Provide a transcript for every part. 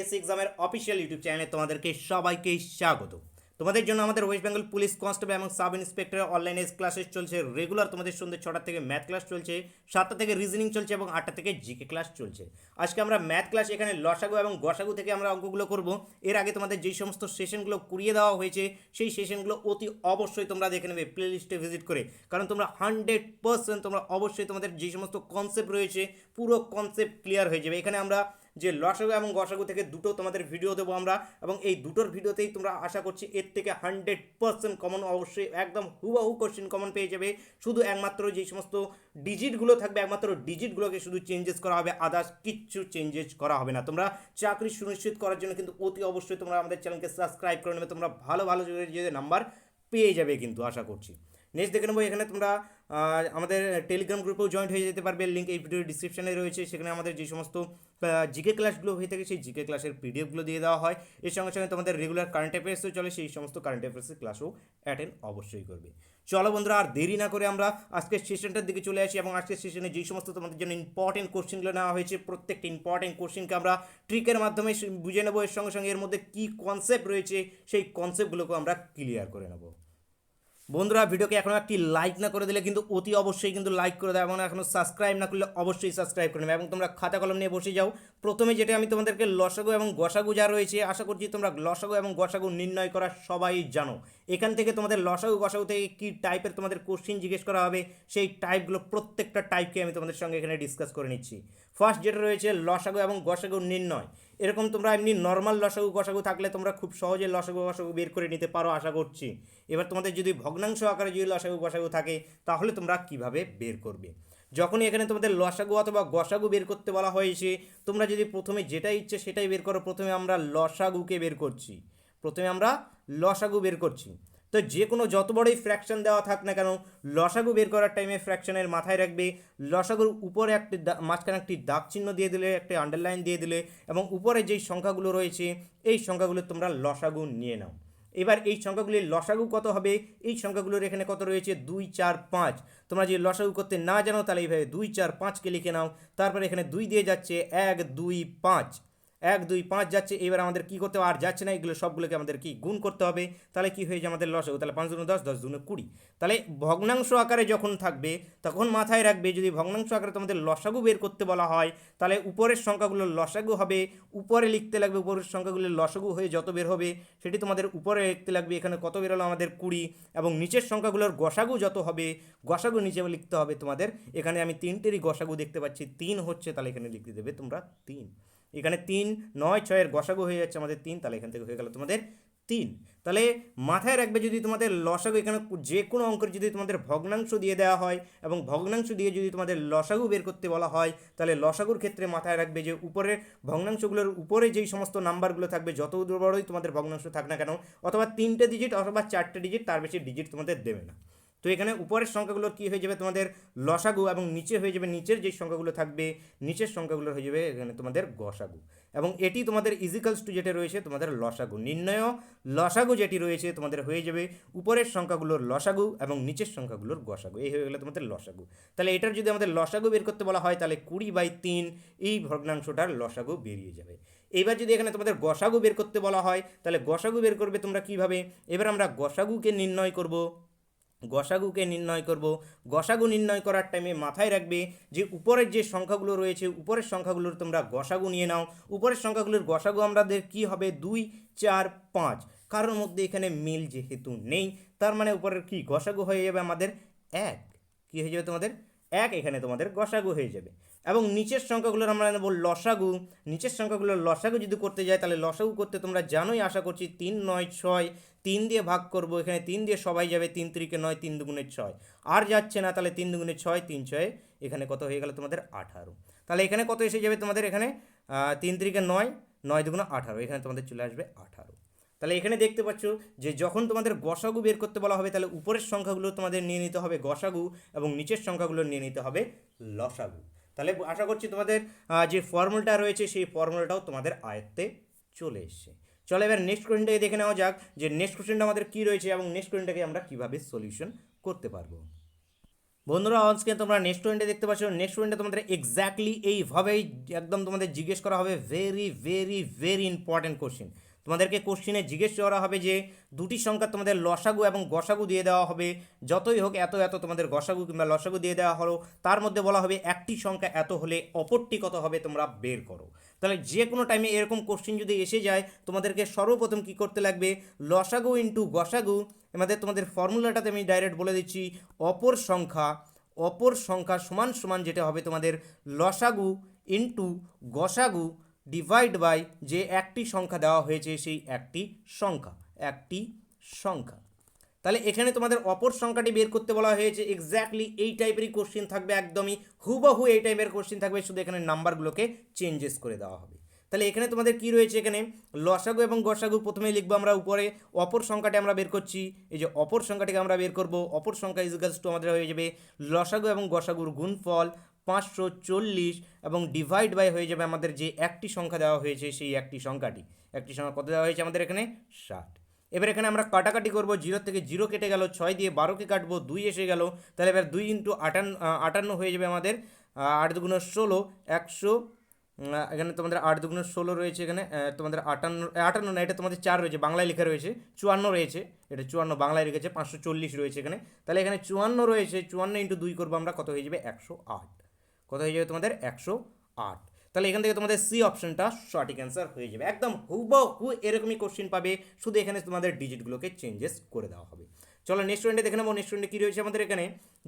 SSC এক্সামের official YouTube চ্যানেলে তোমাদেরকে সবাইকে স্বাগত। তোমাদের জন্য আমাদের ওয়েস্ট বেঙ্গল পুলিশ কনস্টেবল এবং সাব ইন্সপেক্টরের অনলাইনে ক্লাসেস চলছে রেগুলার। তোমাদের সন্ধ্যে 6টা থেকে ম্যাথ ক্লাস চলছে, 7টা থেকে রিজনিং চলছে এবং 8টা থেকে জিকে ক্লাস চলছে। আজকে আমরা ম্যাথ ক্লাস এখানে লসাগু এবং গসাগু থেকে আমরা অঙ্কগুলো করব। এর আগে তোমাদের যেই সমস্ত সেশনগুলো করিয়ে দেওয়া হয়েছে সেই সেশনগুলো অতি অবশ্যই তোমরা দেখে নেবে প্লে লিস্টে ভিজিট করে, কারণ তোমরা 100% তোমরা অবশ্যই তোমাদের যে সমস্ত কনসেপ্ট রয়েছে পুরো কনসেপ্ট ক্লিয়ার হয়ে যাবে। এখানে আমরা যে লসাগু এবং গসাগু থেকে দুটো তোমাদের ভিডিও দেবো আমরা, এবং এই দুটোর ভিডিওতেই তোমরা আশা করছি এর থেকে 100% কমন, অবশ্যই একদম হুবাহু কোশ্চেন কমন পেয়ে যাবে। শুধু একমাত্র যেই সমস্ত ডিজিটগুলো থাকবে একমাত্র ডিজিটগুলোকে শুধু চেঞ্জেস করা হবে, আদার্স কিচ্ছু চেঞ্জেস করা হবে না। তোমরা চাকরি সুনিশ্চিত করার জন্য কিন্তু অতি অবশ্যই তোমরা আমাদের চ্যানেলকে সাবস্ক্রাইব করে নেবে, তোমরা ভালো ভালো যে নাম্বার পেয়ে যাবে কিন্তু আশা করছি। নেক্সট দেখে নেবো, এখানে তোমরা আমাদের টেলিগ্রাম গ্রুপেও জয়েন্ট হয়ে যেতে পারবে, লিঙ্ক এই ভিডিওর ডিসক্রিপশনে রয়েছে। সেখানে আমাদের যে সমস্ত জিকে ক্লাসগুলো হয়ে থাকে সেই জিকে ক্লাসের পিডিএফগুলো দিয়ে দেওয়া হয়। এর সঙ্গে সঙ্গে তোমাদের রেগুলার কারেন্ট অ্যাফেয়ার্সও চলে, সেই সমস্ত কারেন্ট অ্যাফেয়ার্সের ক্লাসও অ্যাটেন্ড অবশ্যই করবে। চলো বন্ধুরা, আর দেরি না করে আমরা আজকের সেশনটার দিকে চলে আসি, এবং আজকের সেশনে যেই সমস্ত তোমাদের জন্য ইম্পর্টেন্ট কোশ্চেনগুলো নেওয়া হয়েছে প্রত্যেকটা ইম্পর্টেন্ট কোশ্চেনকে আমরা ট্রিকের মাধ্যমে বুঝে নেবো। এর সঙ্গে সঙ্গে এর মধ্যে কী কনসেপ্ট রয়েছে সেই কনসেপ্টগুলোকে আমরা ক্লিয়ার করে নেবো। বন্ধুরা, ভিডিওকে এখনও একটি লাইক না করে দিলে কিন্তু অতি অবশ্যই কিন্তু লাইক করে দাও, এবং এখনও সাবস্ক্রাইব না করলে অবশ্যই সাবস্ক্রাইব করে নেবে, এবং তোমরা খাতা কলম নিয়ে বসে যাও। প্রথমে যেটা আমি তোমাদেরকে লসাগু এবং গসাগু যা রয়েছে, আশা করছি তোমরা লসাগু এবং গসাগু নির্ণয় করা সবাই জানো। এখান থেকে তোমাদের লসাগু গসাগু থেকে কী টাইপের তোমাদের কোশ্চিন জিজ্ঞেস করা হবে সেই টাইপগুলো প্রত্যেকটা টাইপকে আমি তোমাদের সঙ্গে এখানে ডিসকাস করে নিচ্ছি। ফার্স্ট যেটা রয়েছে লসাগু এবং গসাগু নির্ণয়। এরকম তোমরা এমনি নর্মাল লসাগু গসাগু থাকলে তোমরা খুব সহজে লসাগু গসাগু বের করে নিতে পারো আশা করছি। এবার তোমাদের যদি ভগ্নাংশ আকারে যদি লসাগু গসাগু থাকে তাহলে তোমরা কিভাবে বের করবে। যখনই এখানে তোমাদের লসাগু অথবা গসাগু বের করতে বলা হয়েছে, তোমরা যদি প্রথমে যেটা ইচ্ছে সেটাই বের করো। প্রথমে আমরা লসাগুকে বের করছি, প্রথমে আমরা লসাগু বের করছি। তো যে কোনো যত বড়ই ফ্র্যাকশন দেওয়া থাক না কেন, লসাগু বের করার টাইমে ফ্র্যাকশনের মাথায় রাখবে লসাগুর উপরে একটি মাঝখানে একটি দাগ চিহ্ন দিয়ে দিলে, একটি আন্ডারলাইন দিয়ে দিলে, এবং উপরে যেই সংখ্যাগুলো রয়েছে এই সংখ্যাগুলো তোমরা লসাগু নিয়ে নাও। এবার এই সংখ্যাগুলির লসাগু কত হবে, এই সংখ্যাগুলোর এখানে কত রয়েছে 2 4 5। তোমরা যদি লসাগু করতে না জানো তাহলে এইভাবে 2 4 5কে লিখে নাও। তারপরে এখানে 2 দিয়ে যাচ্ছে 1 2 5, 1 2 5 যাচ্ছে। এবার আমাদের কী করতে হবে, আর যাচ্ছে না, এগুলো সবগুলোকে আমাদের কি গুণ করতে হবে। তাহলে কি হয়ে যায় আমাদের লসাগু, তাহলে 5 দুগুণে 10, 10 দুগুণে 20। তাহলে ভগ্নাংশ আকারে যখন থাকবে তখন মাথায় রাখবে যদি ভগ্নাংশ আকারে তোমাদের লসাগু বের করতে বলা হয় তাহলে উপরের সংখ্যাগুলো লসাগু হবে, উপরে লিখতে লাগবে উপরের সংখ্যাগুলো লসাগু হয়ে যত বের হবে সেটি তোমাদের উপরে লিখতে লাগবে। এখানে কত বের হলো আমাদের 20, এবং নিচের সংখ্যাগুলোর গসাগু যত হবে গসাগু নিচে লিখতে হবে তোমাদের। এখানে আমি 3টেরই গসাগু দেখতে পাচ্ছি 3 হচ্ছে, তাহলে এখানে লিখতে দেবে তোমরা 3। এখানে 3 9 6 এর গসাগু হয়ে যাচ্ছে আমাদের 3, তাহলে এখান থেকে হয়ে গেল তোমাদের 3। তাহলে মাথায় রাখবে যদি তোমাদের লসাগু এখানে যে কোনো অঙ্কের যদি তোমাদের ভগ্নাংশ দিয়ে দেওয়া হয় এবং ভগ্নাংশ দিয়ে যদি তোমাদের লসাগু বের করতে বলা হয় তাহলে লসাগুর ক্ষেত্রে মাথায় রাখবে যে উপরের ভগ্নাংশগুলোর উপরে যেই সমস্ত নাম্বারগুলো থাকবে যত বড়ই তোমাদের ভগ্নাংশ থাক না কেন, অথবা 3টে ডিজিট অথবা 4টে ডিজিট, তার বেশি ডিজিট তোমাদের দেবে না। তো এখানে উপরের সংখ্যাগুলোর কী হয়ে যাবে তোমাদের লসাগু, এবং নিচে হয়ে যাবে নিচের যেই সংখ্যাগুলো থাকবে নিচের সংখ্যাগুলো হয়ে যাবে এখানে তোমাদের গসাগু। এবং এটি তোমাদের ইজিক্যালস টু যেটা রয়েছে তোমাদের লসাগু নির্ণয়। লসাগু যেটি রয়েছে তোমাদের হয়ে যাবে উপরের সংখ্যাগুলোর লসাগু এবং নিচের সংখ্যাগুলোর গসাগু, এই হয়ে গেলে তোমাদের লসাগু। তাহলে এটার যদি আমাদের লসাগু বের করতে বলা হয় তাহলে 20/3 এই ভগ্নাংশটার লসাগু বেরিয়ে যাবে। এবার যদি এখানে তোমাদের গসাগু বের করতে বলা হয় তাহলে গসাগু বের করবে তোমরা কিভাবে। এবার আমরা গসাগুকে নির্ণয় করব, গসাগুকে নির্ণয় করব। গসাগু নির্ণয় করার টাইমে মাথায় রাখবে যে উপরের যে সংখ্যাগুলো রয়েছে উপরের সংখ্যাগুলোর তোমরা গসাগু নিয়ে নাও। উপরের সংখ্যাগুলোর গসাগু আমাদের কি হবে 2 4 5, কারোর মধ্যে এখানে মিল যেহেতু নেই তার মানে উপরের কি গসাগু হয়ে যাবে আমাদের 1। কি হয়ে যাবে তোমাদের 1, এখানে তোমাদের গসাগু হয়ে যাবে। এবং নিচের সংখ্যাগুলোর আমরা নেব লসাগু। নিচের সংখ্যাগুলোর লসাগু যদি করতে যাই তাহলে লসাগু করতে তোমরা জানোই আশা করছি 3 9 6, 3 দিয়ে ভাগ করব, এখানে 3 দিয়ে সবাই যাবে, 3 3 9, 3 দুগুণে 6, আর যাচ্ছে না, তাহলে 3 দুগুণে 6, 3 6, এখানে কত হয়ে গেল তোমাদের 18। তাহলে এখানে কত এসে যাবে তোমাদের এখানে 3 3 9, 9 দুগুণে 18, এখানে তোমাদের চলে আসবে 18। তাহলে এখানে দেখতে পাচ্ছ যে যখন তোমাদের গসাগু বের করতে বলা হবে তাহলে উপরের সংখ্যাগুলো তোমাদের নিয়ে নিতে হবে গসাগু এবং নিচের সংখ্যাগুলো নিয়ে নিতে হবে লসাগু। তাহলে আশা করছি তোমাদের যে ফর্মুলাটা রয়েছে সেই ফর্মুলাটাও তোমাদের আয়ত্তে চলে এসছে। চলো এবার নেক্সট কোশ্চেনটাকে দেখে নেওয়া যাক যে নেক্সট কোশ্চেনটা আমাদের কী রয়েছে এবং নেক্সট কোশ্চেনটাকে আমরা কীভাবে সলিউশন করতে পারবো। বন্ধুরা আজকে তোমরা নেক্সট পয়েন্টে দেখতে পাচ্ছ, নেক্সট পয়েন্টে তোমাদের এক্স্যাক্টলি এইভাবেই একদম তোমাদের জিজ্ঞেস করা হবে very very very important question. তোমাদেরকে কোশ্চিনে জিজ্ঞেস করা হবে যে দুটি সংখ্যা তোমাদের লসাগু এবং গসাগু দিয়ে দেওয়া হবে, যতই হোক এত এত তোমাদের গসাগু কিংবা লসাগু দিয়ে দেওয়া হলো, তার মধ্যে বলা হবে একটি সংখ্যা এত হলে অপরটি কত হবে তোমরা বের করো। তাহলে যে কোনো টাইমে এরকম কোশ্চিন যদি এসে যায় তোমাদেরকে সর্বপ্রথম কী করতে লাগবে, লসাগু ইন্টু গসাগু তোমাদের ফর্মুলাটাতে আমি ডাইরেক্ট বলে দিচ্ছি, অপর সংখ্যা সমান সমান যেটা হবে তোমাদের লসাগু ইন্টু গসাগু ডিভাইড বাই যে একটি সংখ্যা দেওয়া হয়েছে সেই একটি সংখ্যা। তাহলে এখানে তোমাদের অপর সংখ্যাটি বের করতে বলা হয়েছে। এক্স্যাক্টলি এই টাইপেরই কোশ্চিন থাকবে, একদমই হুবহু এই টাইপের কোশ্চিন থাকবে, শুধু এখানে নাম্বারগুলোকে চেঞ্জেস করে দেওয়া হবে। তাহলে এখানে তোমাদের কি রয়েছে, এখানে লসাগু এবং গসাগু প্রথমে লিখবো আমরা উপরে, অপর সংখ্যাটি আমরা বের করছি, এই যে অপর সংখ্যাটিকে আমরা বের করব, অপর সংখ্যা ইজিক্যালস টু আমাদের হয়ে যাবে লসাগু এবং গসাগুর গুণফল 540 এবং ডিভাইড বাই হয়ে যাবে আমাদের যে একটি সংখ্যা দেওয়া হয়েছে সেই একটি সংখ্যা কত দেওয়া হয়েছে আমাদের এখানে 60। এবার এখানে আমরা কাটাকাটি করবো, 0 থেকে 0 কেটে গেল, 6 দিয়ে 12কে কাটবো, 2 এসে গেল, তাহলে এবার 2 ইন্টু 58 হয়ে যাবে আমাদের, 8 দুগুণ 16 100, এখানে তোমাদের 8 দুগুণ 16 রয়েছে, এখানে তোমাদের 58 না, এটা তোমাদের 4 রয়েছে, বাংলায় লেখা রয়েছে 54 রয়েছে, এটা 54 বাংলায় রেখেছে, 540 রয়েছে এখানে, তাহলে এখানে 54 রয়েছে, 54 ইন্টু 2 করবো আমরা, কত হয়ে যাবে 108, কত হয়ে যাবে তোমাদের 108। তাহলে এখান থেকে তোমাদের সি অপশনটা সঠিক অ্যান্সার হয়ে যাবে। একদম হুবহু এরকমই কোশ্চিন পাবে, শুধু এখানে তোমাদের ডিজিটগুলোকে চেঞ্জেস করে দেওয়া হবে। চলো নেক্সট পয়েন্টে দেখে নেবো। নেক্সট পয়েন্টে কী রয়েছে আমাদের এখানে,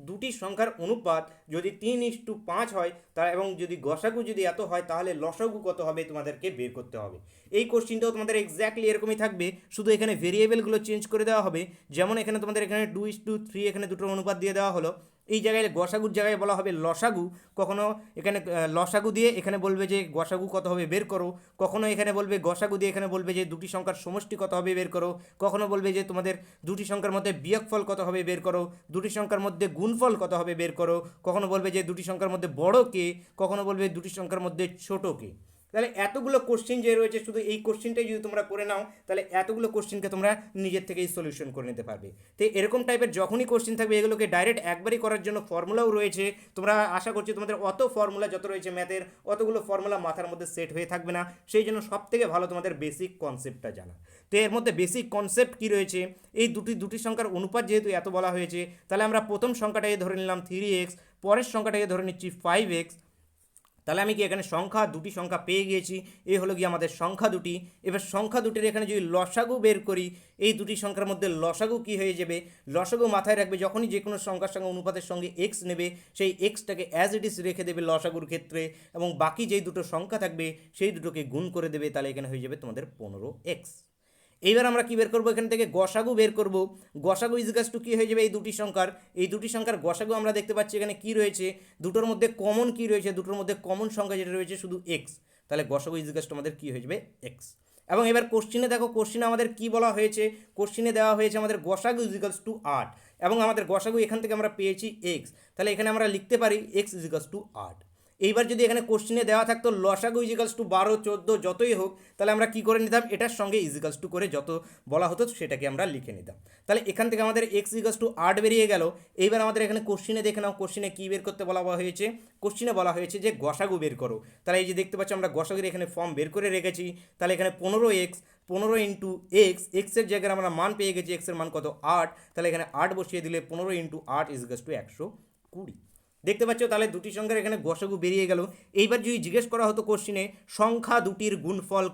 দুটি সংখ্যার অনুপাত যদি 3:5 হয় তা এবং যদি গসাগু যদি এত হয় তাহলে লসাগু কত হবে তোমাদেরকে বের করতে হবে। এই কোশ্চিনটাও তোমাদের এক্স্যাক্টলি এরকমই থাকবে, শুধু এখানে ভেরিয়েবলগুলো চেঞ্জ করে দেওয়া হবে। যেমন এখানে তোমাদের এখানে 2:3 এখানে দুটোর অনুপাত দিয়ে দেওয়া হলো, এই জায়গায় গসাগুর জায়গায় বলা হবে লসাগু, কখনো এখানে লসাগু দিয়ে এখানে বলবে যে গসাগু কত হবে বের করো, কখনো এখানে বলবে গসাগু দিয়ে এখানে বলবে যে দুটি সংখ্যার সমষ্টি কত হবে বের করো, কখনো বলবে যে তোমাদের দুটি সংখ্যার মধ্যে বিয়োগফল কত হবে বের করো, দুটি সংখ্যার মধ্যে গুণফল কত হবে বের করো, কখনো বলবে যে দুটি সংখ্যার মধ্যে বড় কে, কখনো বলবে দুটি সংখ্যার মধ্যে ছোট কে। তাহলে এতগুলো কোশ্চিন যে রয়েছে, শুধু এই কোশ্চিনটাই যদি তোমরা করে নাও তাহলে এতগুলো কোশ্চিনকে তোমরা নিজের থেকেই সলিউশন করে নিতে পারবে। তো এরকম টাইপের যখনই কোশ্চিন থাকবে এগুলোকে ডাইরেক্ট একবারই করার জন্য ফর্মুলাও রয়েছে। তোমরা আশা করছি তোমাদের অত ফর্মুলা যত রয়েছে ম্যাথের, অতগুলো ফর্মুলা মাথার মধ্যে সেট হয়ে থাকবে না, সেই জন্য সবথেকে ভালো তোমাদের বেসিক কনসেপ্টটা জানা। তো এর মধ্যে বেসিক কনসেপ্ট কী রয়েছে, এই দুটি সংখ্যার অনুপাত যেহেতু এত বলা হয়েছে, তাহলে আমরা প্রথম সংখ্যাটাকে ধরে নিলাম 3x, পরের সংখ্যাটাকে ধরে নিচ্ছি 5x। তাহলে আমি কি এখানে দুটি সংখ্যা পেয়ে গিয়েছি, এই হলো গিয়ে আমাদের সংখ্যা দুটি। এবার সংখ্যা দুটির এখানে যদি লসাগু বের করি, এই দুটি সংখ্যার মধ্যে লসাগু কি হয়ে যাবে, লসাগু মাথায় রাখবে যখনই যে কোনো সংখ্যার সঙ্গে অনুপাতের সঙ্গে এক্স নেবে সেই এক্সটাকে অ্যাজ ইট ইজ রেখে দেবে লসাগুর ক্ষেত্রে, এবং বাকি যেই দুটো সংখ্যা থাকবে সেই দুটোকে গুণ করে দেবে, তাহলে এখানে হয়ে যাবে তোমাদের 15x। এইবার আমরা কি বের করবো, এখান থেকে গসাগু বের করব। গসাগু ইজিকাস টু কী হয়ে যাবে, এই দুটি সংখ্যার গসাগু আমরা দেখতে পাচ্ছি এখানে কি রয়েছে, দুটোর মধ্যে কমন কি রয়েছে, দুটোর মধ্যে কমন সংখ্যা যেটা রয়েছে শুধু এক্স, তাহলে গসাগু ইজিকাস টু আমাদের কী হয়ে যাবে এক্স। এবং এবার কোশ্চিনে দেখো, কোশ্চিনে আমাদের কি বলা হয়েছে, কোশ্চিনে দেওয়া হয়েছে আমাদের গসাগু ইজিকালস টু 8 এবং আমাদের গসাগু এখান থেকে আমরা পেয়েছি এক্স, তাহলে এখানে আমরা লিখতে পারি এক্স ইজিকালস টু 8। এইবার যদি এখানে কোশ্চিনে দেওয়া থাকতো লসাগু ইজিকালস টু 12 14 যতই হোক, তাহলে আমরা কি করে নিতাম, এটার সঙ্গে ইজিকালস টু করে যত বলা হতো সেটাকে আমরা লিখে নিতাম। তাহলে এখান থেকে আমাদের এক্স ইজিকালস টু 8 বেরিয়ে গেল। এইবার আমাদের এখানে কোশ্চিনে দেখে নাও, কোশ্চিনে কী বের করতে বলা হয়েছে, কোশ্চিনে বলা হয়েছে যে গসাগু বের করো। তাহলে এই যে দেখতে পাচ্ছি আমরা গসাগুর এখানে ফর্ম বের করে রেখেছি, তাহলে এখানে 15x, 15 ইন্টু এক্স, এক্সের জায়গায় আমরা মান পেয়ে গেছি, এক্সের মান কত 8, তাহলে এখানে 8 বসিয়ে দিলে 15 ইন্টু 8 ইজিকালস টু 120। দেখতে পাচ্ছ, তাহলে দুটি সংখ্যার এখানে গসাগু বেরিয়ে গেল। এইবার যদি জিজ্ঞেস করা হতো কোশ্চিনে সংখ্যা দুটির গুণফল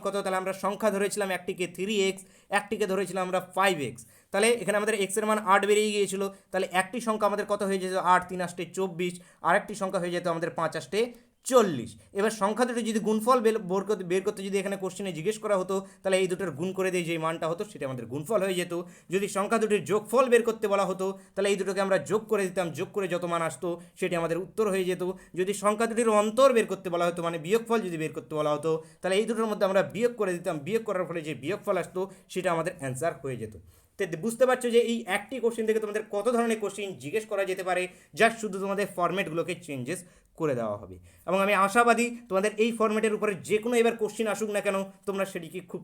কত, তাহলে আমরা সংখ্যা ধরেছিলাম একটিকে 3x, একটিকে ধরেছিলাম আমরা 5x। তাহলে এখানে আমাদের এক্সের মান 8 বেরিয়ে গিয়েছিল, তাহলে একটি সংখ্যা আমাদের কত হয়ে যেত 8 3 8 24, আরেকটি সংখ্যা হয়ে যেত আমাদের 5 8 40। এবার সংখ্যা দুটো যদি গুণফল বের করতে যদি এখানে কোশ্চেনে জিজ্ঞেস করা হতো, তাহলে এই দুটোর গুণ করে দিয়ে যে মানটা হতো সেটা আমাদের গুণফল হয়ে যেত। যদি সংখ্যা দুটির যোগফল বের করতে বলা হতো, তাহলে এই দুটোকে আমরা যোগ করে দিতাম, যোগ করে যত মান আসতো সেটি আমাদের উত্তর হয়ে যেত। যদি সংখ্যা দুটির অন্তর বের করতে বলা হতো, মানে বিয়োগফল যদি বের করতে বলা হতো, তাহলে এই দুটোর মধ্যে আমরা বিয়োগ করে দিতাম, বিয়োগ করার ফলে যে বিয়োগফল আসতো সেটা আমাদের অ্যান্সার হয়ে যেত। তো বুঝতে পারছো যে এই একটি কোশ্চেন থেকে তোমাদের কত ধরনের কোশ্চেন জিজ্ঞেস করা যেতে পারে, যা শুধু তোমাদের ফরম্যাটগুলোকে চেঞ্জেস করে দেওয়া হবে। এবং আমি আশাবাদী তোমাদের এই ফর্ম্যাটের উপরে যে কোনো এবার কোশ্চিন আসুক না কেন তোমরা সেটিকে খুব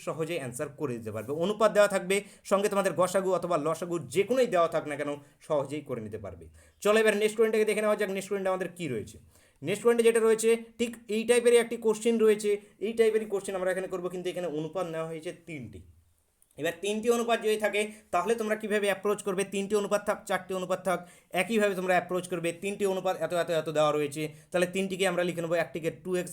সহজে অ্যান্সার করে দিতে পারবে। অনুপাত দেওয়া থাকবে, সঙ্গে তোমাদের গসাগু অথবা লসাগু যে কোনোই দেওয়া থাক না কেন সহজেই করে নিতে পারবে। চলো এবার নেক্সট কোয়েশ্চেনটাকে দেখে নেওয়া যাক। নেক্সট কোয়েশ্চেনটা আমাদের কী রয়েছে। নেক্সট পয়েন্টে যেটা রয়েছে ঠিক এই টাইপেরই একটি কোশ্চেন রয়েছে। এই টাইপেরই কোশ্চেন আমরা এখানে করবো, কিন্তু এখানে অনুপাত নেওয়া হয়েছে 3টি। এবার 3টি অনুপাত যদি থাকে তাহলে তোমরা কীভাবে অ্যাপ্রোচ করবে, 3টি অনুপাত থাক 4টি অনুপাত থাক একইভাবে তোমরা অ্যাপ্রোচ করবে। 3টি অনুপাত এত এত এত দেওয়া রয়েছে, তাহলে 3টিকে আমরা লিখে নেবো। একটিকে 2x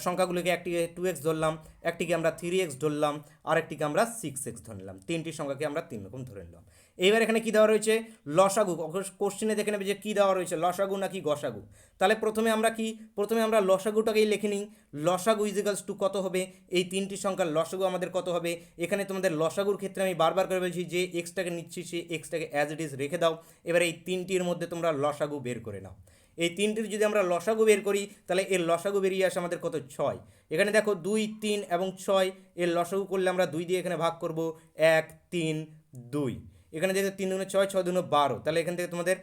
সংখ্যাগুলোকে একটিকে 2x ধরলাম, একটিকে আমরা 3x ধরলাম, আরেকটিকে আমরা 6x ধরে নিলাম। 3টি সংখ্যাকে আমরা 3 রকম ধরে নিলাম। এইবার এখানে কী দেওয়া রয়েছে, লসাগু। কোশ্চেনে দেখে নেবে যে কী দেওয়া রয়েছে, লসাগু নাকি গসাগু। তাহলে প্রথমে আমরা লসাগুটাকেই লিখে নিই। লসাগু ইজিক্যালস টু কত হবে, এই 3টি সংখ্যার লসাগু আমাদের কত হবে। এখানে তোমাদের লসাগুর ক্ষেত্রে আমি বারবার করে বলছি যে এক্সটাকে নিচ্ছি, সেই এক্সটাকে অ্যাজ ইট ইজ রেখে দাও। এবার এই 3টির মধ্যে তোমরা লসাগু বের করে নাও। এই 3টির যদি আমরা লসাগু বের করি তাহলে এর লসাগু বেরিয়ে আসে আমাদের কত, 6। এখানে দেখো 2, 3 এবং 6 এর লসাগু করলে আমরা 2 দিয়ে এখানে ভাগ করব, 1, 3, 2। এখানে দেখো 3 দুগুণে 6, 6 দুগুণে 12। তাহলে এখান থেকে তোমাদের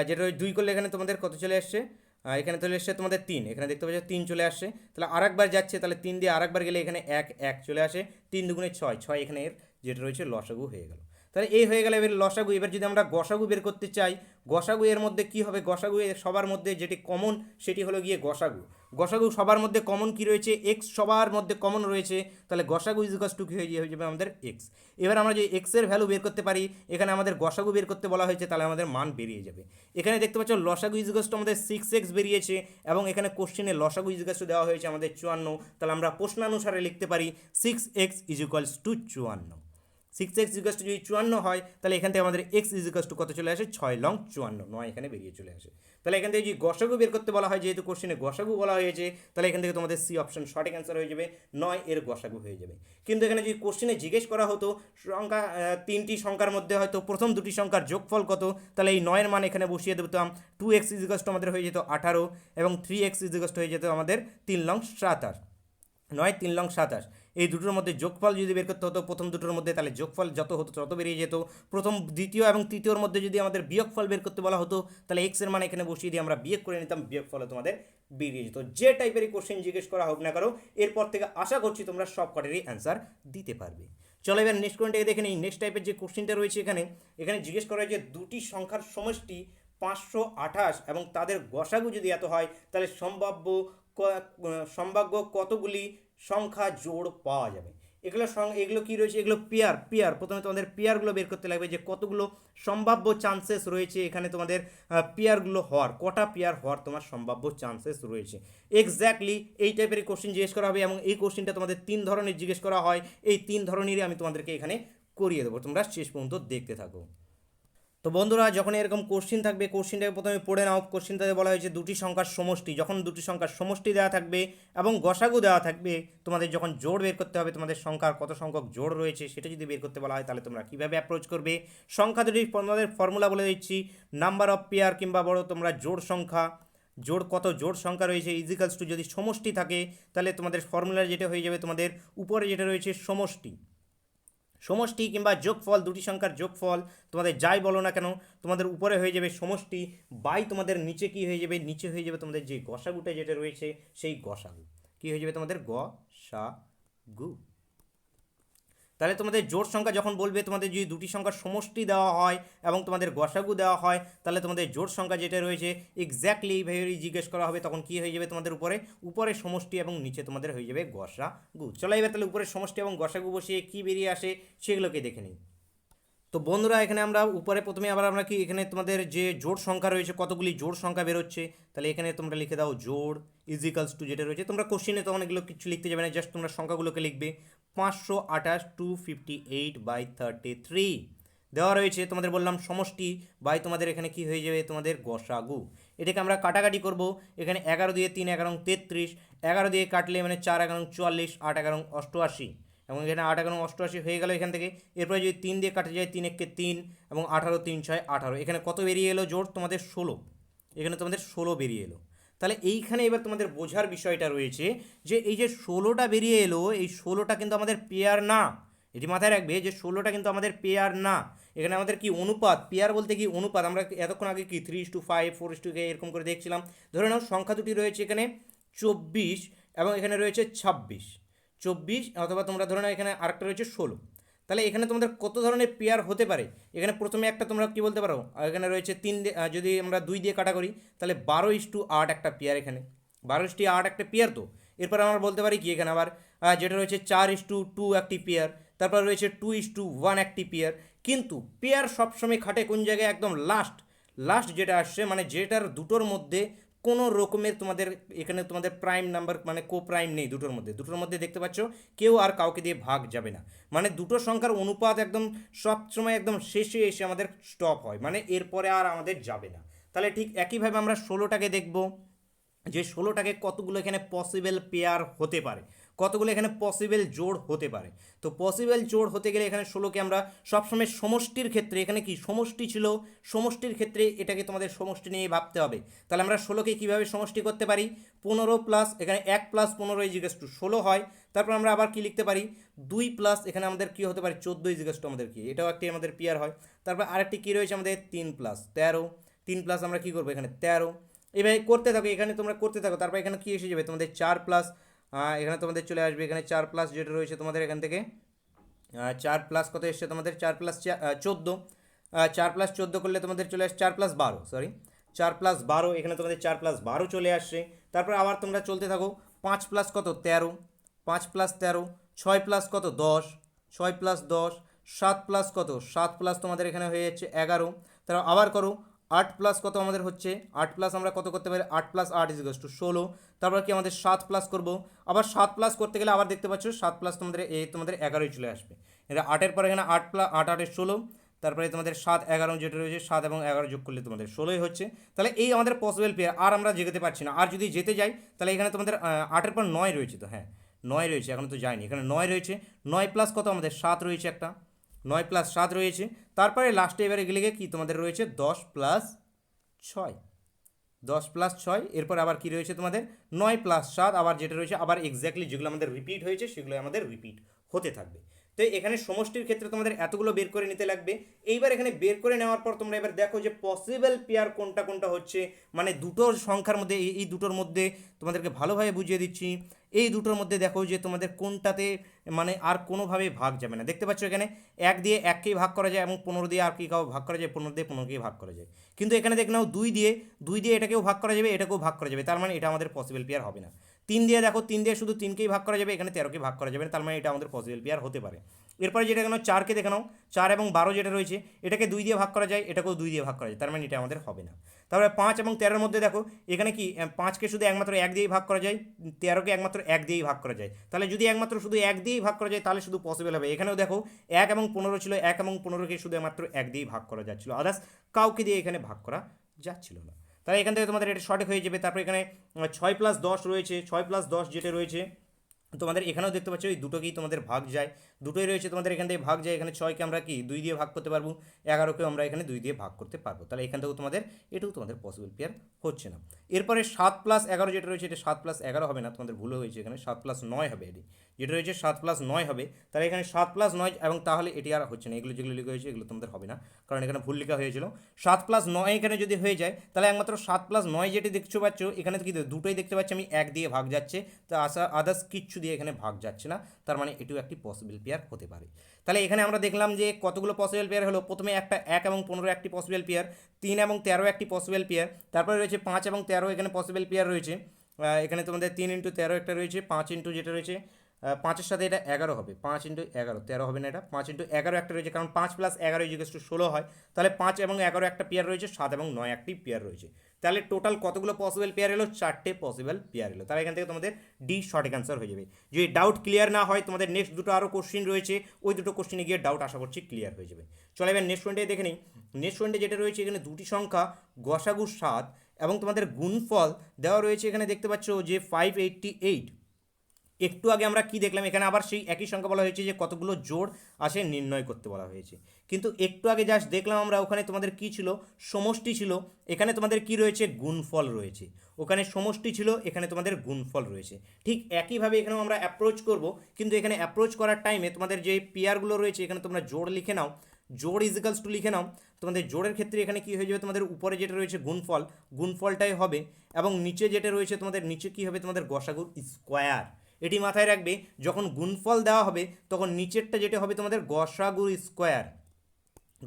যেটা 2 করলে এখানে তোমাদের কত চলে আসছে, এখানে চলে আসছে তোমাদের 3। এখানে দেখতে পাচ্ছ 3 চলে আসছে। তাহলে আরেকবার যাচ্ছে, তাহলে 3 দিয়ে আরেকবার গেলে এখানে 1, 1 চলে আসে। 3 দুগুণে 6, 6 এখানে এর যেটা রয়েছে লসাগু হয়ে গেল। তাহলে এই হয়ে গেল এবার লসাগু। এবার যদি আমরা গসাগু বের করতে চাই, গসাগু এর মধ্যে কি হবে, গসাগু এর সবার মধ্যে যেটি কমন সেটি হলো গিয়ে গসাগু। গসাগু সবার মধ্যে কমন কি রয়েছে, এক্স সবার মধ্যে কমন রয়েছে। তাহলে গসাগু ইজিক্যালস টু কি হয়ে যাবে আমাদের এক্স। এবার আমরা যদি এক্স এর ভ্যালু বের করতে পারি, এখানে আমাদের গসাগু বের করতে বলা হয়েছে, তাহলে আমাদের মান বেরিয়ে যাবে। এখানে দেখতে পাচ্ছ লসাগু ইজিক্যালস টু আমাদের 6x বেরিয়েছে, এবং এখানে কোশ্চেনে লসাগু ইজিক্যালস টু দেওয়া হয়েছে আমাদের 54। তাহলে আমরা প্রশ্নানুসারে লিখতে পারি 6x ইজিক্যালস টু 54। 6x ইজিক্যালস টু যদি 54 হয় তাহলে এখান থেকে আমাদের x ইজিক্যালস টু কত চলে আসে, 6 লং 54, 9 এখানে বেরিয়ে চলে আসে। তাহলে এখান থেকে যদি গসাগু বের করতে বলা হয়, যেহেতু কোশ্চেনে গসাগু বলা হয়েছে, তাহলে এখান থেকে তোমাদের সি অপশন সঠিক অ্যান্সার হয়ে যাবে, 9 এর গসাগু হয়ে যাবে। কিন্তু এখানে যদি কোশ্চেনে জিজ্ঞেস করা হতো সংখ্যা 3টি সংখ্যার মধ্যে হয়তো প্রথম দুটি সংখ্যার যোগফল কত, তাহলে এই 9 এর মান এখানে বসিয়ে দিতাম। 2x ইজিক্যালস টু আমাদের হয়ে যেত 18, এবং 3x ইজিক্যালস টু হয়ে যেত আমাদের 3 লং 27। 9, 3 লং 27। এই দুটোর মধ্যে যোগফল যদি বের করতে হতো প্রথম দুটোর মধ্যে, তাহলে যোগফল যত হতো তত বেরিয়ে যেত। প্রথম, দ্বিতীয় এবং তৃতীয়র মধ্যে যদি আমাদের বিয়োগফল বের করতে বলা হতো, তাহলে এক্স এর মান এখানে বসিয়ে দিয়ে আমরা বিয়োগ করে নিতাম, বিয়োগফলে তোমাদের বেরিয়ে যেত। যে টাইপেরই কোশ্চেন জিজ্ঞেস করা হোক না কারো, এরপর থেকে আশা করছি তোমরা সব কটারই অ্যান্সার দিতে পারবে। চলো এবার নেক্সট কোয়েশ্চনটাকে দেখে নিই। নেক্সট টাইপের যে কোশ্চেনটা রয়েছে এখানে জিজ্ঞেস করা হয়েছে দুটি সংখ্যার সমষ্টি 528 এবং তাদের গসাগু যদি এত হয়, তাহলে সম্ভাব্য কতগুলি সংখ্যা জোড় পাওয়া যাবে। এগুলো কি রয়েছে, এগুলো পেয়ার। প্রথমে তোমাদের পেয়ারগুলো বের করতে লাগবে, যে কতগুলো সম্ভাব্য চান্সেস রয়েছে এখানে তোমাদের পেয়ারগুলো হওয়ার, কটা পেয়ার হওয়ার তোমার সম্ভাব্য চান্সেস রয়েছে। এক্স্যাক্টলি এই টাইপের কোশ্চেন জিজ্ঞেস করা হবে, এবং এই কোশ্চেনটা তোমাদের 3 ধরনের জিজ্ঞেস করা হয়। এই 3 ধরনেরই আমি তোমাদেরকে এখানে করিয়ে দেবো, তোমরা শেষ পর্যন্ত দেখতে থাকো। তো বন্ধুরা, যখন এরকম কোশ্চিন থাকবে, কোশ্চিনটাকে প্রথমে পড়ে নাও। কোশ্চিনটাতে বলা হয়েছে দুটি সংখ্যার সমষ্টি, যখন দুটি সংখ্যার সমষ্টি দেওয়া থাকবে এবং গসাগু দেওয়া থাকবে, তোমাদের যখন জোড় বের করতে হবে, তোমাদের সংখ্যার কত সংখ্যক জোড় রয়েছে সেটা যদি বের করতে বলা হয়, তাহলে তোমরা কীভাবে অ্যাপ্রোচ করবে। সংখ্যা দুটির তোমাদের ফর্মুলা বলে দিচ্ছি, নাম্বার অফ পেয়ার কিংবা বড় তোমরা জোড় সংখ্যা, কত জোড় সংখ্যা রয়েছে ইজিক্যালস টু, যদি সমষ্টি থাকে তাহলে তোমাদের ফর্মুলা যেটা হয়ে যাবে, তোমাদের উপরে যেটা রয়েছে সমষ্টি কিংবা যোগফল, দুটি সংখ্যার যোগফল তোমাদের যাই বলো না কেন, তোমাদের উপরে হয়ে যাবে সমষ্টি বাই তোমাদের নিচে কি হয়ে যাবে, নিচে হয়ে যাবে তোমাদের যে গসাগুটা যেটা রয়েছে সেই গসাগু। কি হয়ে যাবে তোমাদের গসাগু। তাহলে তোমাদের জোড় সংখ্যা যখন বলবে, তোমাদের যদি দুটি সংখ্যার সমষ্টি দেওয়া হয় এবং তোমাদের গসাগু দেওয়া হয়, তাহলে তোমাদের জোড় সংখ্যা যেটা রয়েছে এক্স্যাক্টলি এইভাবে জিজ্ঞেস করা হবে, তখন কি হয়ে যাবে তোমাদের উপরে সমষ্টি এবং নিচে তোমাদের হয়ে যাবে গসাগু। চলো এবার তাহলে উপরে সমষ্টি এবং গসাগু বসিয়ে কি বেরিয়ে আসে সেগুলোকে দেখে নিই। তো বন্ধুরা, এখানে আমরা উপরে প্রথমে আমরা কি এখানে তোমাদের যে জোড় সংখ্যা রয়েছে, কতগুলি জোড় সংখ্যা বেরোচ্ছে, তাহলে এখানে তোমরা লিখে দাও জোড় ইজিক্যালস টু যেটা রয়েছে, তোমরা কোশ্চিনে তখন এগুলো কিছু লিখতে যাবে না, জাস্ট তোমরা সংখ্যাগুলোকে লিখবে। 528 258/33 দেওয়া রয়েছে। তোমাদের বললাম সমষ্টি বাই তোমাদের এখানে কি হয়ে যাবে, তোমাদের গসাগু। এটাকে আমরা কাটাকাটি করব। এখানে 11 দিয়ে 3 11 33, 11 দিয়ে কাটলে মানে 4 11 44, 8 11 88, এবং এখানে 8 11 88 হয়ে গেল এখান থেকে। এরপরে যদি 3 দিয়ে কাটা যায়, 3 1 3 এবং 18 3 6 18, এখানে কত বেরিয়ে এলো জোড়, তোমাদের 16। এখানে তোমাদের 16 বেরিয়ে এলো। তাহলে এইখানে এবার তোমাদের বোঝার বিষয়টা রয়েছে যে এই যে 16টা বেরিয়ে এলো, এই 16টা কিন্তু আমাদের পেয়ার না, এটি মাথায় রাখবে যে 16টা কিন্তু আমাদের পেয়ার না, এখানে আমাদের কি অনুপাত, পেয়ার বলতে কি অনুপাত। আমরা এতক্ষণ আগে কি 3:5 4:8 এরকম করে দেখছিলাম। ধরে নাও সংখ্যা দুটি রয়েছে এখানে 24 এবং এখানে রয়েছে 26 অথবা তোমরা ধরে নাও এখানে আরেকটা রয়েছে 16। তাহলে এখানে তোমাদের কত ধরনের পেয়ার হতে পারে? এখানে প্রথমে একটা তোমরা কি বলতে পারো, এখানে রয়েছে যদি আমরা 2 দিয়ে কাটা করি তাহলে 12:8 একটা পেয়ার, এখানে 12:8 একটা পেয়ার। তো এরপর আমরা বলতে পারি কি এখানে আবার যেটা রয়েছে 4:2 একটি পেয়ার, তারপর রয়েছে 2:1 একটি পেয়ার। কিন্তু পেয়ার সবসময় খাটে কোন জায়গায়? একদম লাস্ট যেটা আসছে, মানে যেটার দুটোর মধ্যে কোনো রকমের তোমাদের এখানে তোমাদের প্রাইম নাম্বার মানে কো প্রাইম নেই দুটোর মধ্যে দেখতে পাচ্ছ কেউ আর কাউকে দিয়ে ভাগ যাবে না। মানে দুটো সংখ্যার অনুপাত একদম সবসময় একদম শেষে এসে আমাদের স্টপ হয়, মানে এরপরে আর আমাদের যাবে না। তাহলে ঠিক একইভাবে আমরা 16টাকে দেখব যে 16টাকে কতগুলো এখানে পসিবল পেয়ার হতে পারে, কতগুলো এখানে পসিবল জোড় হতে পারে। তো পসিবল জোড় হতে গেলে এখানে 16কে আমরা সবসময় সমষ্টির ক্ষেত্রে, এখানে কি সমষ্টি ছিল, সমষ্টির ক্ষেত্রে এটাকে তোমাদের সমষ্টি নিয়ে ভাবতে হবে। তাহলে আমরা 16কে কীভাবে সমষ্টি করতে পারি? 15 প্লাস এখানে 1 প্লাস 15 ইজিকাস টু 16 হয়। তারপর আমরা আবার কি লিখতে পারি? 2 প্লাস এখানে আমাদের কী হতে পারে? 14 ইজিকাস টু আমাদের কি, এটাও একটি আমাদের পেয়ার হয়। তারপর আরেকটি কী রয়েছে আমাদের 3 প্লাস 13, 3 প্লাস আমরা কী করবো এখানে 13। এইভাবে করতে থাকো, এখানে তোমরা করতে থাকো। তারপর এখানে কি এসে যাবে তোমাদের 4 প্লাস, এখানে তোমাদের চলে আসবে এখানে 4 প্লাস যেটা রয়েছে তোমাদের এখান থেকে 4 প্লাস কত এসছে তোমাদের 4 প্লাস 14, 4 প্লাস 14 করলে তোমাদের চলে আসছে 4 প্লাস 12, সরি 4 প্লাস 12, এখানে তোমাদের 4 প্লাস 12 চলে আসছে। তারপর আবার তোমরা চলতে থাকো, 5 প্লাস কত 13, 5 প্লাস 13, 6 প্লাস কত 10, 6 প্লাস 10, 7 প্লাস কত 7 প্লাস তোমাদের এখানে হয়ে যাচ্ছে 11। তারপর আবার করো 8 প্লাস কত আমাদের হচ্ছে 8 প্লাস আমরা কত করতে পারি 8 প্লাস 8 ইজ টু 16। তারপর কি আমাদের 7 প্লাস করব, আবার 7 প্লাস করতে গেলে আবার দেখতে পাচ্ছ 7 প্লাস তোমাদের 11 চলে আসবে। এটা 8-এর পর এখানে 8 প্লাস 8 8 16, তারপরে তোমাদের 7 11 যেটা রয়েছে 7 এবং 11 যোগ করলে তোমাদের 16ই হচ্ছে। তাহলে এই আমাদের পসিবল পেয়ার, আর আমরা যেতে পারছি না। আর যদি যেতে যাই তাহলে এখানে তোমাদের 8-এর পর 9 রয়েছে, তো হ্যাঁ 9 রয়েছে, এখন তো যায়নি, এখানে 9 রয়েছে। 9 প্লাস কত আমাদের 7 রয়েছে একটা, 9 প্লাস 7 রয়েছে। তারপরে লাস্টে এবারে গেলে কি তোমাদের রয়েছে 10 প্লাস 6, 10 প্লাস 6, এরপর আবার কি রয়েছে তোমাদের 9 প্লাস 7, আবার যেটা রয়েছে আবার এক্স্যাক্টলি যেগুলো আমাদের রিপিট হয়েছে সেগুলো আমাদের রিপিট হতে থাকবে। তো এখানে সমষ্টির ক্ষেত্রে তোমাদের এতগুলো বের করে নিতে লাগবে। এইবার এখানে বের করে নেওয়ার পর তোমরা এবার দেখো যে পসিবল পেয়ার কোনটা কোনটা হচ্ছে, মানে দুটো সংখ্যার মধ্যে এই দুটোর মধ্যে তোমাদেরকে ভালোভাবে বুঝিয়ে দিচ্ছি। এই দুটোর মধ্যে দেখো যে তোমাদের কোনটাতে মানে আর কোনোভাবে ভাগ যাবে না। দেখতে পাচ্ছ এখানে 1 দিয়ে 1কেই ভাগ করা যায় এবং 15 দিয়ে আর কি কাউ ভাগ করা যায়, 15 দিয়ে 15কেই ভাগ করা যায়। কিন্তু এখানে দেখ নাও 2 দিয়ে এটাকেও ভাগ করা যাবে, এটাকেও ভাগ করা যাবে, তার মানে এটা আমাদের পসিবল পেয়ার হবে না। 3 দিয়ে দেখো 3 দিয়ে শুধু 3কেই ভাগ করা যাবে, এখানে 13কে ভাগ করা যাবে না, তার মানে এটা আমাদের পসিবল পেয়ার হতে পারে। এরপরে যেটা কেন 4কে দেখে নাও, 4 এবং 12 যেটা রয়েছে এটাকে 2 দিয়ে ভাগ করা যায়, এটাকেও 2 দিয়ে ভাগ করা যায়, তার মানে এটা আমাদের হবে না। তারপরে 5 এবং 13-এর মধ্যে দেখো এখানে কি 5কে শুধু একমাত্র 1 দিয়েই ভাগ করা যায়, 13কে একমাত্র 1 দিয়েই ভাগ করা যায়। তাহলে যদি একমাত্র শুধু 1 দিয়েই ভাগ করা যায় তাহলে শুধু পসিবল হবে। এখানেও দেখো 1 এবং 15 ছিল, 1 এবং 15কে শুধু মাত্র 1 দিয়েই ভাগ করা যাচ্ছিল, আদার্স কাউকে দিয়ে এখানে ভাগ করা যাচ্ছিল না। তাহলে এখান থেকে তোমাদের এটা সঠিক হয়ে যাবে। তারপর এখানে 6 প্লাস 10 রয়েছে, 6 প্লাস 10 যেটা রয়েছে তোমাদের এখানেও দেখতে পাচ্ছ এই দুটোকেই তোমাদের ভাগ যায়, দুটোই রয়েছে তোমাদের এখান থেকে ভাগ যায়। এখানে 6কে আমরা কি 2 দিয়ে ভাগ করতে পারবো, 11কেও আমরা এখানে 2 দিয়ে ভাগ করতে পারবো। তাহলে এখান থেকেও তোমাদের এটাও তোমাদের পসিবল পেয়ার হচ্ছে না। এরপরে 7 প্লাস 11 যেটা রয়েছে এটা 7 প্লাস 11 হবে না, তোমাদের ভুল হয়েছে, এখানে 7 প্লাস 9 হবে, এটি যেটা রয়েছে 7 প্লাস 9 হবে। তাহলে এখানে 7 প্লাস 9 এবং তাহলে এটি আর হচ্ছে না, এগুলো যেগুলো লেখা হয়েছে এগুলো তোমাদের হবে না, কারণ এখানে ভুল লেখা হয়েছিল। 7 প্লাস 9 এখানে যদি হয়ে যায় তাহলে একমাত্র 7 প্লাস 9 যেটি দেখতে পাচ্ছ এখানে কি দুটোই দেখতে পাচ্ছি আমি 1 দিয়ে ভাগ যাচ্ছে, তা আদার্স কিচ্ছু দিয়ে এখানে ভাগ যাচ্ছে না, তার মানে এটিও একটি পসিবল পেয়ার হতে পারে। তাহলে এখানে আমরা দেখলাম যে কতগুলো পসিবল পেয়ার হলো। প্রথমে একটা 1 এবং 15 একটি পসিবল পেয়ার, 3 এবং 13 একটি পসিবল পেয়ার, তারপরে রয়েছে 5 এবং 13 এখানে পসিবল পেয়ার রয়েছে। এখানে তোমাদের 3 ইন্টু 13 একটা রয়েছে, 5 ইন্টু যেটা রয়েছে 5-এর সাথে এটা 11 হবে, 5 ইন্টু 11 13 হবে না, এটা 5 ইন্টু 11 একটা রয়েছে, কারণ 5 প্লাস 11 ইজিকাস টু 16 হয়। তাহলে 5 এবং 11 একটা পেয়ার রয়েছে, 7 এবং 9 একটি পেয়ার রয়েছে। তাহলে টোটাল কতগুলো পসিবল পেয়ার এলো? 4টে পসিবল পেয়ার এলো। তাহলে এখান থেকে তোমাদের ডি সঠিক অ্যান্সার হয়ে যাবে। যদি ডাউট ক্লিয়ার না হয় তোমাদের নেক্সট দুটো আরও কোশ্চিন রয়েছে, ওই দুটো কোশ্চিনে গিয়ে ডাউট আশা করছি ক্লিয়ার হয়ে যাবে। চলো এবার নেক্সট পয়েন্টে দেখে নিই। নেক্সট পয়েন্টে যেটা রয়েছে এখানে দুটি সংখ্যা গসাগু 7 এবং তোমাদের গুণফল দেওয়া রয়েছে, এখানে দেখতে পাচ্ছ যে 588। একটু আগে আমরা কি দেখলাম, এখানে আবার সেই একই সংখ্যা বলা হয়েছে যে কতগুলো জোড় আসে নির্ণয় করতে বলা হয়েছে। কিন্তু একটু আগে জাস্ট দেখলাম আমরা ওখানে তোমাদের কি ছিল, সমষ্টি ছিল, এখানে তোমাদের কি রয়েছে, গুণফল রয়েছে। ওখানে সমষ্টি ছিল, এখানে তোমাদের গুণফল রয়েছে। ঠিক একইভাবে এখানেও আমরা অ্যাপ্রোচ করব, কিন্তু এখানে অ্যাপ্রোচ করার টাইমে তোমাদের যে পেয়ারগুলো রয়েছে এখানে তোমরা জোড় লিখে নাও, জোড় ইজিক্যালস টু লিখে নাও। তোমাদের জোড়ের ক্ষেত্রে এখানে কি হয়ে যাবে, তোমাদের উপরে যেটা রয়েছে গুণফল, গুণফলটাই হবে, এবং নিচে যেটা রয়েছে তোমাদের নিচে কি হবে, তোমাদের গসাগুর স্কোয়ার। এটি মাথায় রাখবে, যখন গুণফল দেওয়া হবে তখন নিচেরটা যেটা হবে তোমাদের গসাগুর স্কোয়ার,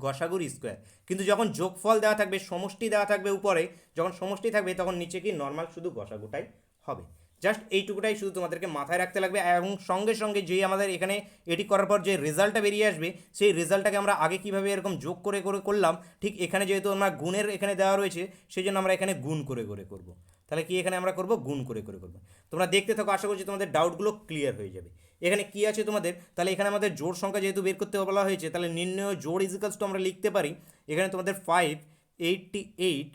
গসাগুর স্কোয়ার। কিন্তু যখন যোগফল দেওয়া থাকবে, সমষ্টি দেওয়া থাকবে উপরে, যখন সমষ্টি থাকবে তখন নিচে কি নর্মাল শুধু গসাগুটাই হবে। জাস্ট এইটুকুটাই শুধু তোমাদেরকে মাথায় রাখতে লাগবে। এবং সঙ্গে সঙ্গে যেই আমাদের এখানে এটি করার পর যে রেজাল্টটা বেরিয়ে আসবে, সেই রেজাল্টটাকে আমরা আগে কীভাবে এরকম যোগ করে করে করলাম, ঠিক এখানে যেহেতু আমরা গুণের এখানে দেওয়া রয়েছে সেই জন্য আমরা এখানে গুণ করে করে করব। তাহলে কি এখানে আমরা করব, গুণ করে করে করব। তোমরা দেখতে থাকো, আশা করছি তোমাদের ডাউটগুলো ক্লিয়ার হয়ে যাবে। এখানে কি আছে তোমাদের, তাহলে এখানে আমাদের জোড় সংখ্যা যেহেতু বের করতে বলা হয়েছে, তাহলে নির্ণয় জোড় ইজিক্যালস টু আমরা লিখতে পারি এখানে তোমাদের 588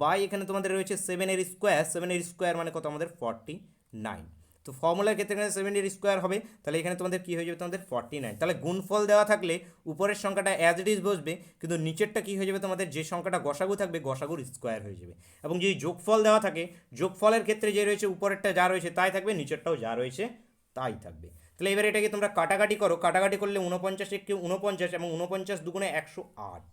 বাই এখানে তোমাদের রয়েছে 7 এর স্কোয়ার, 7 এর স্কোয়ার মানে কত আমাদের 49। তো ফর্মুলার ক্ষেত্রে এখানে 7 এর স্কোয়ার হবে, তাহলে এখানে তোমাদের কী হয়ে যাবে, তোমাদের 49। তাহলে গুণফল দেওয়া থাকলে উপরের সংখ্যাটা অ্যাজ ইট ইজ বসবে, কিন্তু নিচেরটা কী হয়ে যাবে, তোমাদের যে সংখ্যাটা গসাগু থাকবে গসাগুর স্কোয়ার হয়ে যাবে। এবং যদি যোগফল দেওয়া থাকে, যোগফলের ক্ষেত্রে যে রয়েছে উপরেরটা যা রয়েছে তাই থাকবে, নিচেরটাও যা রয়েছে তাই থাকবে। তাহলে এবার এটাকে তোমরা কাটাকাটি করো, কাটাকাটি করলে 49 একটি 49 এবং 49 দুগুণে 108,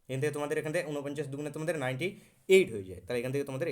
এখান থেকে তোমাদের এখান থেকে 49 দুগুণে তোমাদের 98 হয়ে যায়। তাহলে এখান থেকে তোমাদের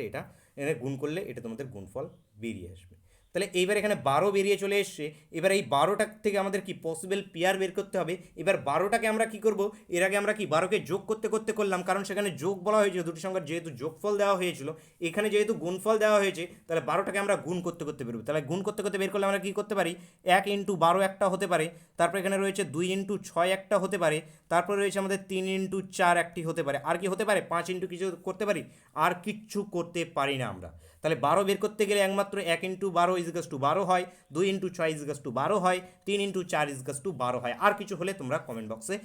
এটা এখানে গুণ করলে এটা তোমাদের গুণফল বেরিয়ে আসবে। তাহলে এইবার এখানে 12 বেরিয়ে চলে এসছে। এবার এই 12টা থেকে আমাদের কি পসিবল পেয়ার বের করতে হবে। এবার 12টাকে আমরা কি করব, এর আগে আমরা কি 12কে যোগ করতে করতে করলাম, কারণ সেখানে যোগ বলা হয়েছিল দুটি সংখ্যার, যেহেতু যোগফল দেওয়া হয়েছিল, এখানে যেহেতু গুণফল দেওয়া হয়েছে, তাহলে 12টাকে আমরা গুণ করতে করতে বেরোবো। তাহলে গুণ করতে করতে বের করলে আমরা কি করতে পারি, 1 ইন্টু 12 একটা হতে পারে, তারপর এখানে রয়েছে 2 ইন্টু 6 একটা হতে পারে, তারপর রয়েছে আমাদের 3 ইন্টু 4 একটি হতে পারে, আর কি হতে পারে 5 ইন্টু কিছু করতে পারি, আর কিচ্ছু করতে পারি না আমরা। তাহলে 12 বের করতে গেলে একমাত্র 1 ইন্টু 12 ইজিকাস টু 12 হয়, 2 ইন্টু 6 ইজিকাস টু 12 হয়, 3 ইন্টু 4 ইজিকাস টু 12 হয়। আর কিছু হলে তোমরা কমেন্ট বক্সে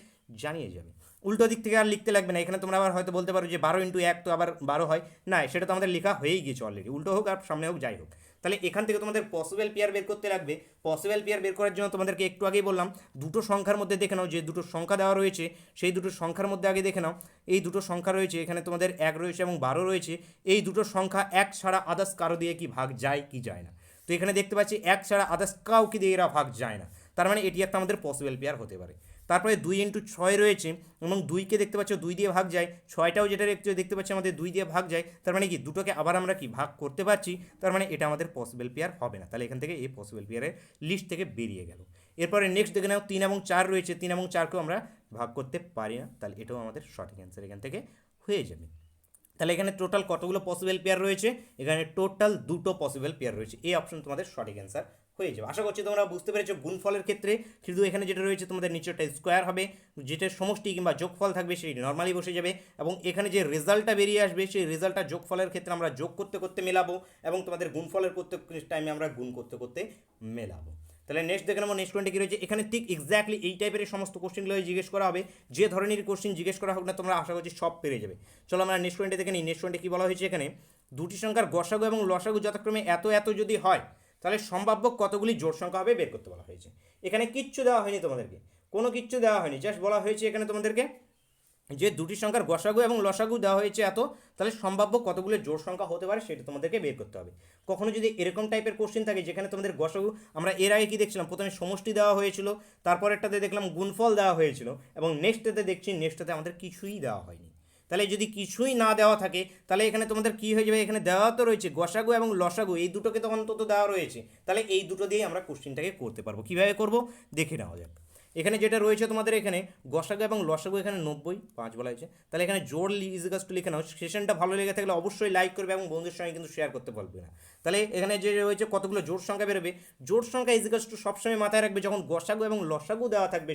জানিয়ে যাবে। উল্টো দিক থেকে আর লিখতে লাগবে না। এখানে তোমরা আবার হয়তো বলতে পারো যে 12 ইন্টু 1 তো আবার 12 হয়, না সেটা তো আমাদের লেখা হয়েই গিয়েছে অলরেডি, উল্টো হোক আর সামনে হোক যাই হোক। তাহলে এখান থেকে তোমাদের পসিবল পেয়ার বের করতে লাগবে। পসিবল পেয়ার বের করার জন্য তোমাদেরকে একটু আগেই বললাম, দুটো সংখ্যার মধ্যে দেখে নাও, যে দুটো সংখ্যা দেওয়া রয়েছে সেই দুটো সংখ্যার মধ্যে আগে দেখে নাও। এই দুটো সংখ্যা রয়েছে, এখানে তোমাদের 1 রয়েছে এবং 12 রয়েছে। এই দুটো সংখ্যা 1 ছাড়া আদার্স কারো দিয়ে কি ভাগ যায় কি যায় না। তো এখানে দেখতে পাচ্ছি 1 ছাড়া আদার্স কাউকে দিয়ে এরা ভাগ যায় না, তার মানে এটি একটা আমাদের পসিবল পেয়ার হতে পারে। তারপরে 2 ইন্টু 6 রয়েছে এবং 2কে দেখতে পাচ্ছ 2 দিয়ে ভাগ যায়, 6টাও যেটা দেখতে পাচ্ছি আমাদের 2 দিয়ে ভাগ যায়, তার মানে কি দুটোকে আবার আমরা কি ভাগ করতে পারছি, তার মানে এটা আমাদের পসিবল পেয়ার হবে না। তাহলে এখান থেকে এই পসিবল পেয়ারের লিস্ট থেকে বেরিয়ে গেল। এরপরে নেক্সট দেখে নাও 3 এবং 4 রয়েছে, 3 এবং 4কেও আমরা ভাগ করতে পারি না, তাহলে এটাও আমাদের সঠিক অ্যান্সার এখান থেকে হয়ে যাবে। তাহলে এখানে টোটাল কতগুলো পসিবল পেয়ার রয়েছে, এখানে টোটাল 2টো পসিবল পেয়ার রয়েছে। এই অপশন তোমাদের সঠিক অ্যান্সার হয়ে যাবে। আশা করছি তোমরা বুঝতে পেরেছো। গুণফলের ক্ষেত্রে শুধু এখানে যেটা রয়েছে তোমাদের নিচেরটা স্কোয়ার হবে, যেটা সমষ্টি কিংবা যোগফল থাকবে সেটি নর্মালি বসে যাবে, এবং এখানে যে রেজাল্টটা বেরিয়ে আসবে সেই রেজাল্টটা যোগফলের ক্ষেত্রে আমরা যোগ করতে করতে মেলাবো, এবং তোমাদের গুণফলের করতে টাইমে আমরা গুণ করতে করতে মেলাবো। তাহলে নেক্সট দেখে নেবো, নেক্সট পয়েন্টে কী রয়েছে। এখানে ঠিক এক্স্যাক্টলি এই টাইপের সমস্ত কোশ্চেনগুলো জিজ্ঞেস করা হবে, যে ধরনের কোশ্চেন জিজ্ঞেস করা হোক না তোমরা আশা করছি সব পেরে যাবে। চলো আমরা নেক্সট পয়েন্টে দেখে নিই। নেক্সট পয়েন্টে কী বলা হয়েছে, এখানে দুটি সংখ্যার গসাগু এবং লসাগু যথাক্রমে এত এত যদি হয় তাহলে সম্ভাব্য কতগুলি জোড় সংখ্যা হবে বের করতে বলা হয়েছে। এখানে কিচ্ছু দেওয়া হয়নি তোমাদেরকে, কোনো কিচ্ছু দেওয়া হয়নি, জাস্ট বলা হয়েছে এখানে তোমাদেরকে যে দুটি সংখ্যার গসাগু এবং লসাগু দেওয়া হয়েছে এত, তাহলে সম্ভাব্য কতগুলো জোড় সংখ্যা হতে পারে সেটা তোমাদেরকে বের করতে হবে। কখনো যদি এরকম টাইপের কোশ্চেন থাকে যেখানে তোমাদের গসাগু, আমরা এর আগে কি দেখছিলাম, প্রথমে সমষ্টি দেওয়া হয়েছিল, তারপরেরটাতে দেখলাম গুণফল দেওয়া হয়েছিল, এবং নেক্সটটাতে দেখছি নেক্সটটাতে আমাদের কিছুই দেওয়া হয়নি। তাহলে যদি কিছুই না দেওয়া থাকে তাহলে এখানে তোমাদের কী হয়ে যাবে, এখানে দেওয়া তো রয়েছে গসাগু এবং লসাগু, এই দুটোকে তো অন্তত দেওয়া রয়েছে, তাহলে এই দুটো দিয়েই আমরা কোশ্চেনটাকে করতে পারবো। কীভাবে করবো দেখে নেওয়া যাক। এখানে যেটা রয়েছে তোমাদের এখানে গসাগু এবং লসাগু এখানে 90 5 বলা হয়েছে, তাহলে এখানে জোড় ইজিকাস টু লিখে নাও। সেশনটা ভালো লেগে থাকলে অবশ্যই লাইক করবে এবং বন্ধুদের সঙ্গে কিন্তু শেয়ার করতে পারবে না। তাহলে এখানে যে রয়েছে কতগুলো জোড় সংখ্যা বেরোবে, জোড় সংখ্যা ইজিকাস টু সবসময় মাথায় রাখবে যখন গসাগু এবং লসাগু দেওয়া থাকবে,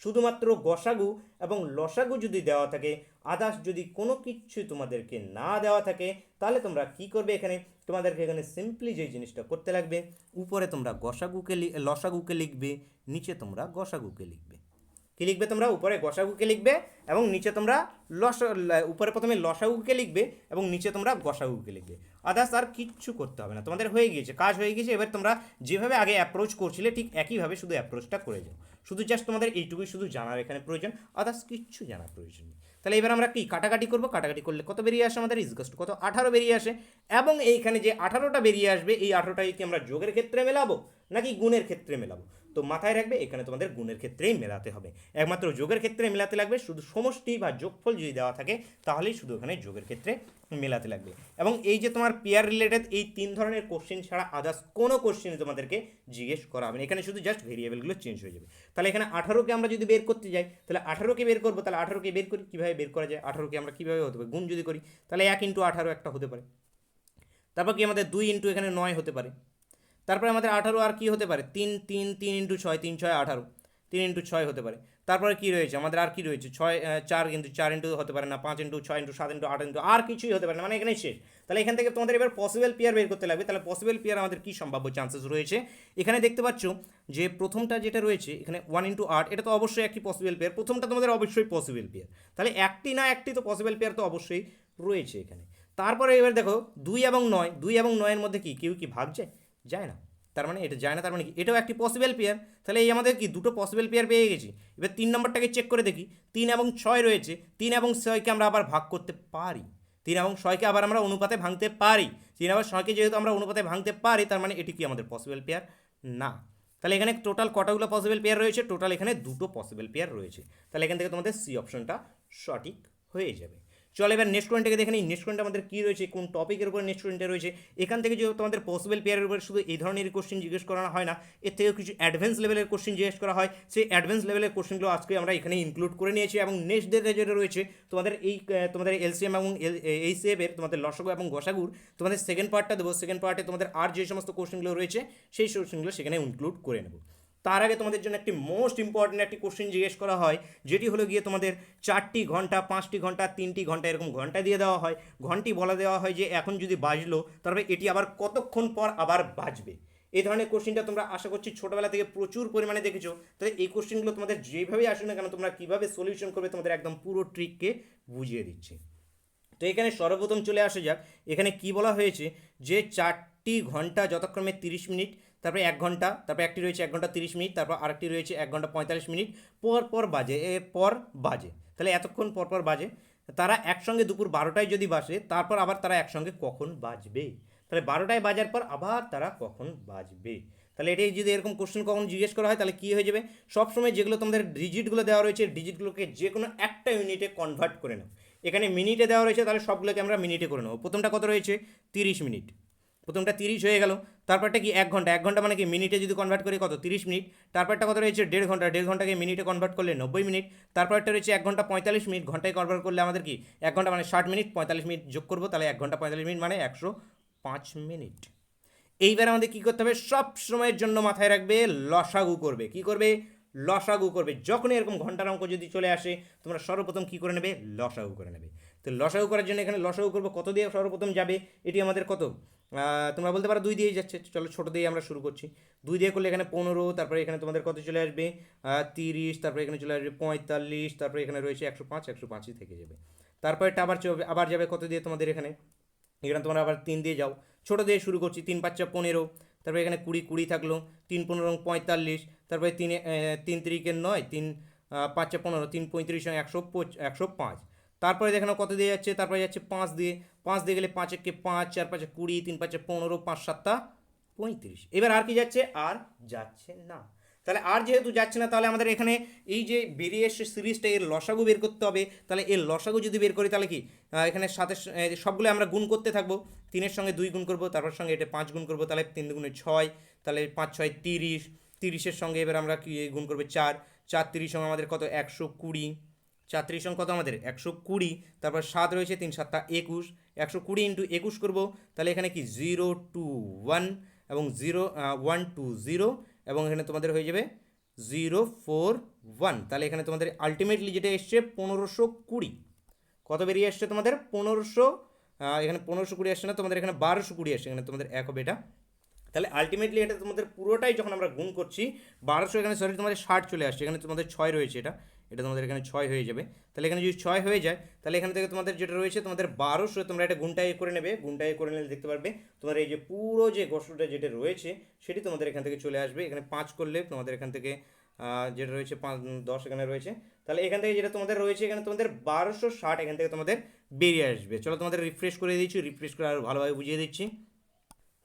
শুধুমাত্র গসাগু এবং লসাগু যদি দেওয়া থাকে, আদার্স যদি কোনো কিছু তোমাদেরকে না দেওয়া থাকে, তাহলে তোমরা কি করবে, এখানে তোমাদেরকে এখানে সিম্পলি যেই জিনিসটা করতে লাগবে, উপরে তোমরা লসাগুকে লিখবে, নিচে তোমরা গসাগুকে লিখবে। কী লিখবে তোমরা, উপরে গসাগুকে লিখবে এবং নিচে তোমরা উপরে প্রথমে লসাগুকে লিখবে এবং নিচে তোমরা গসাগুকে লিখবে। আদার্স আর কিচ্ছু করতে হবে না, তোমাদের হয়ে গিয়েছে, কাজ হয়ে গিয়েছে। এবার তোমরা যেভাবে আগে অ্যাপ্রোচ করছিলে ঠিক একইভাবে শুধু অ্যাপ্রোচটা করে যাও। শুধু জাস্ট তোমাদের এইটুকুই শুধু জানার এখানে প্রয়োজন, আদার্স কিচ্ছু জানার প্রয়োজন নেই। তাহলে এবার আমরা কি কাটাকাটি করবো, কাটাকাটি করলে কত বেরিয়ে আসে আমাদের, ইজগাস্ট কত 18 বেরিয়ে আসে। এবং এইখানে যে 18টা বেরিয়ে আসবে এই 18টাই কি আমরা যোগের ক্ষেত্রে মেলাবো নাকি গুণের ক্ষেত্রে মেলাবো? তো মাথায় রাখবে এখানে তোমাদের গুণের ক্ষেত্রেই মেলাতে হবে, একমাত্র যোগের ক্ষেত্রে মেলাতে লাগবে শুধু সমষ্টি বা যোগফল যদি দেওয়া থাকে তাহলেই শুধু এখানে যোগের ক্ষেত্রে মেলাতে লাগবে। এবং এই যে তোমার পেয়ার রিলেটেড এই 3 ধরনের কোশ্চেন ছাড়া আদার্স কোনো কোশ্চেন তোমাদেরকে জিজ্ঞেস করা হবে না, এখানে শুধু জাস্ট ভেরিয়েবলগুলো চেঞ্জ হয়ে যাবে। তাহলে এখানে 18কে আমরা যদি বের করতে যাই তাহলে 18কে বের করবো, তাহলে 18কে বের করি, কীভাবে বের করা যায়, 18কে আমরা কীভাবে হতে পারে গুণ যদি করি তাহলে 1 × 18 একটা হতে পারে। তারপর কি আমাদের 2 × এখানে 9 হতে পারে। তারপরে আমাদের 18 আর কি হতে পারে, 3 3 3 × 6 3 6 18, 3 × 6 হতে পারে। তারপরে কি রয়েছে আমাদের, আর কি রয়েছে 6 4, কিন্তু 4 ইন্টু হতে পারে না, 5 × 6 × 7 × 8 ইন্টু আর কিছুই হতে পারে না, মানে এখানে শেষ। তাহলে এখান থেকে তোমাদের এবার পসিবল পেয়ার বের করতে লাগবে। তাহলে পসিবল পেয়ার আমাদের কি সম্ভাব্য চান্সেস রয়েছে, এখানে দেখতে পাচ্ছ যে প্রথমটা যেটা রয়েছে এখানে 1 × 8, এটা তো অবশ্যই একটি পসিবল পেয়ার, প্রথমটা তোমাদের অবশ্যই পসিবল পেয়ার। তাহলে একটি না একটি তো পসিবল পেয়ার তো অবশ্যই রয়েছে এখানে। তারপরে এবার দেখো 2 এবং 9, 2 এবং 9 এর মধ্যে কি কেউ কি ভাগ যায়, যায় না, তার মানে এটা যায় না, তার মানে কি এটাও একটি পসিবল পেয়ার। তাহলে এই আমাদের কি দুটো পসিবল পেয়ার পেয়ে গেছি। এবার 3 নম্বরটাকে চেক করে দেখি, 3 এবং 6 রয়েছে, 3 এবং 6কে আমরা আবার ভাগ করতে পারি, 3 এবং 6কে আবার আমরা অনুপাতে ভাঙতে পারি, 3 এবং 6কে যেহেতু আমরা অনুপাতে ভাঙতে পারি তার মানে এটি কি আমাদের পসিবল পেয়ার না। তাহলে এখানে টোটাল কতগুলো পসিবল পেয়ার রয়েছে, টোটাল এখানে দুটো পসিবল পেয়ার রয়েছে। তাহলে এখান থেকে তোমাদের সি অপশনটা সঠিক হয়ে যাবে। চলো এবার নেক্সট পয়েন্টটাকে দেখে নিই, নেক্সট পয়েন্টে আমাদের কী রয়েছে, কোন টপিকের উপর নেক্সট পয়েন্টে রয়েছে। এখান থেকে যেহেতু তোমাদের পসিবল পেয়ারের উপর শুধু এই ধরনের কোশ্চেন জিজ্ঞেস করা হয় না, এর থেকেও কিছু অ্যাডভান্স লেভেলের কোশ্চেন জিজ্ঞেস করা হয়, সেই অ্যাডভান্স লেভেলের কোশ্চেনগুলো আজকে আমরা এখানে ইনক্লুড করে নিয়েছি। এবং নেক্সট ডেতে যেটা রয়েছে তোমাদের তোমাদের এলসিএম এবং এইচসিএফের তোমাদের লসাগু এবং গসাগুর তোমাদের সেকেন্ড পার্টটা দেবো, সেকেন্ড পার্টে তোমাদের আর যে সমস্ত কোশ্চেনগুলো রয়েছে সেই কোশ্চেনগুলো সেখানে ইনক্লুড করে নেবো। তার আগে তোমাদের জন্য একটি মোস্ট ইম্পর্টেন্ট একটি কোশ্চেন জিজ্ঞেস করা হয়, যেটি হলো গিয়ে তোমাদের 4টি ঘন্টা, 5টি ঘন্টা, 3টি ঘন্টা এরকম ঘন্টা দিয়ে দেওয়া হয়, ঘন্টি বলা দেওয়া হয় যে এখন যদি বাজলো তারপরে এটি আবার কতক্ষণ পর আবার বাজবে। এই ধরনের কোশ্চেনটা তোমরা আশা করছি ছোটোবেলা থেকে প্রচুর পরিমাণে দেখেছো। তাহলে এই কোশ্চেনগুলো তোমাদের যেভাবেই আসুক না কেন তোমরা কীভাবে সলিউশন করবে তোমাদের একদম পুরো ট্রিককে বুঝিয়ে দিচ্ছি। তো এখানে সর্বপ্রথম চলে আসা যাক, এখানে কি বলা হয়েছে যে 4টি ঘন্টা যথাক্রমে 30 মিনিট, তারপরে 1 ঘন্টা, তারপরে একটি রয়েছে 1 ঘন্টা 30 মিনিট, তারপর আরেকটি রয়েছে 1 ঘন্টা 45 মিনিট পর পর বাজে, এরপর বাজে। তাহলে এতক্ষণ পর পর বাজে, তারা একসঙ্গে দুপুর 12টায় যদি বাজে তারপর আবার তারা একসঙ্গে কখন বাজবে, তাহলে 12টায় বাজার পর আবার তারা কখন বাজবে। তাহলে এটাই যদি এরকম কোশ্চেন কখন জিজ্ঞেস করা হয় তাহলে কী হয়ে যাবে, সবসময় যেগুলো তোমাদের ডিজিটগুলো দেওয়া রয়েছে ডিজিটগুলোকে যে কোনো একটা ইউনিটে কনভার্ট করে নাও। এখানে মিনিটে দেওয়া রয়েছে তাহলে সবগুলোকে আমরা মিনিটে করে নেবো। প্রথমটা কত রয়েছে 30 মিনিট, প্রথমটা 30 হয়ে গেল। তারপরটা কি 1 ঘন্টা, 1 ঘন্টা মানে কি মিনিটে যদি কনভার্ট করি কত 30 মিনিট। তারপরটা কত রয়েছে 1.5 ঘন্টা, 1.5 ঘন্টাকে মিনিটে কনভার্ট করলে 90 মিনিট। তারপরটা রয়েছে 1 ঘন্টা 45 মিনিট, ঘন্টায় কনভার্ট করলে আমাদের কি 1 ঘন্টা মানে 60 মিনিট, 45 মিনিট যোগ করবো তাহলে 1 ঘন্টা 45 মিনিট মানে 105 মিনিট। এইবার আমাদের কী করতে হবে, সব সময়ের জন্য মাথায় রাখবে লসাগু করবে, কি করবে লসাগু করবে। যখনই এরকম ঘন্টার অঙ্ক যদি চলে আসে তোমরা সর্বপ্রথম কী করে নেবে, লসাগু করে নেবে। তো লসাগু করার জন্য এখানে লসাগু করবো কত দিয়ে সর্বপ্রথম যাবে, এটি আমাদের কত তোমরা বলতে পারো 2 দিয়েই যাচ্ছে, চলো ছোটো দিয়ে আমরা শুরু করছি। 2 দিয়ে করলে এখানে 15, তারপরে এখানে তোমাদের কত চলে আসবে 30, তারপরে এখানে চলে আসবে 45, তারপরে এখানে রয়েছে 105, 105ই থেকে যাবে। তারপরে এটা আবার যাবে কত দিয়ে তোমাদের এখানে তোমরা আবার 3 দিয়ে যাও, ছোটো দিয়ে শুরু করছি, 3 5 15, তারপরে এখানে 20 থাকলো, 3 15 45, তারপরে 3 3 9, 3 5 15, 3 35 105। তারপরে দেখানো কত দিয়ে যাচ্ছে, তারপরে যাচ্ছে 5 দিয়ে, 5 দিয়ে গেলে 5 একে 5, 4 5 20, 3 5 15, 5 7 35। এবার আর কি যাচ্ছে, আর যাচ্ছে না। তাহলে আর যেহেতু যাচ্ছে না তাহলে আমাদের এখানে এই যে বেরিয়ে এসছে সিরিজটা এর লসাগু বের করতে হবে। তাহলে এর লসাগু যদি বের করি তাহলে কি এখানে সাথে সবগুলো আমরা গুণ করতে থাকবো, 3-এর সঙ্গে 2 গুণ করবো, তারপর সঙ্গে এটা 5 গুণ করবো, তাহলে 3 2 6, তাহলে 5 6 30, 30-এর সঙ্গে এবার আমরা কি গুণ করবো 4, 4 30 সঙ্গে আমাদের কত 120, 4 30 সঙ্গে কত আমাদের 120, তারপর 7 রয়েছে 3 7 21, 120 ইন্টু 21 করবো, তাহলে এখানে কি 0 2 1 এবং 0 1 2 0 এবং এখানে তোমাদের হয়ে যাবে 0 4 1। তাহলে এখানে তোমাদের আলটিমেটলি যেটা এসছে 1520, কত বেরিয়ে আসছে তোমাদের 1500, এখানে 1520 আসছে না, তোমাদের এখানে 1220 আসছে, এখানে তোমাদের এক হবে এটা তাহলে আলটিমেটলি এটা তোমাদের পুরোটাই যখন আমরা গুণ করছি 1200 এখানে সরি তোমাদের 60 চলে আসছে, এখানে তোমাদের 6 রয়েছে, এটা তোমাদের এখানে 6 হয়ে যাবে। তাহলে এখানে যদি 6 হয়ে যায় তাহলে এখান থেকে তোমাদের যেটা রয়েছে তোমাদের 1200, তোমরা এটা গুণটাই করে নেবে, গুণটাই করে নিলে দেখতে পারবে তোমাদের এই যে পুরো যে গসুটা যেটা রয়েছে সেটি তোমাদের এখান থেকে চলে আসবে। এখানে 5 করলে তোমাদের এখান থেকে যেটা রয়েছে 5 10 এখানে রয়েছে, তাহলে এখান থেকে যেটা তোমাদের রয়েছে এখানে তোমাদের 1260 এখান থেকে তোমাদের বেরিয়ে আসবে। চলো তোমাদের রিফ্রেশ করে দিচ্ছি, রিফ্রেশ করে আরও ভালোভাবে বুঝিয়ে দিচ্ছি।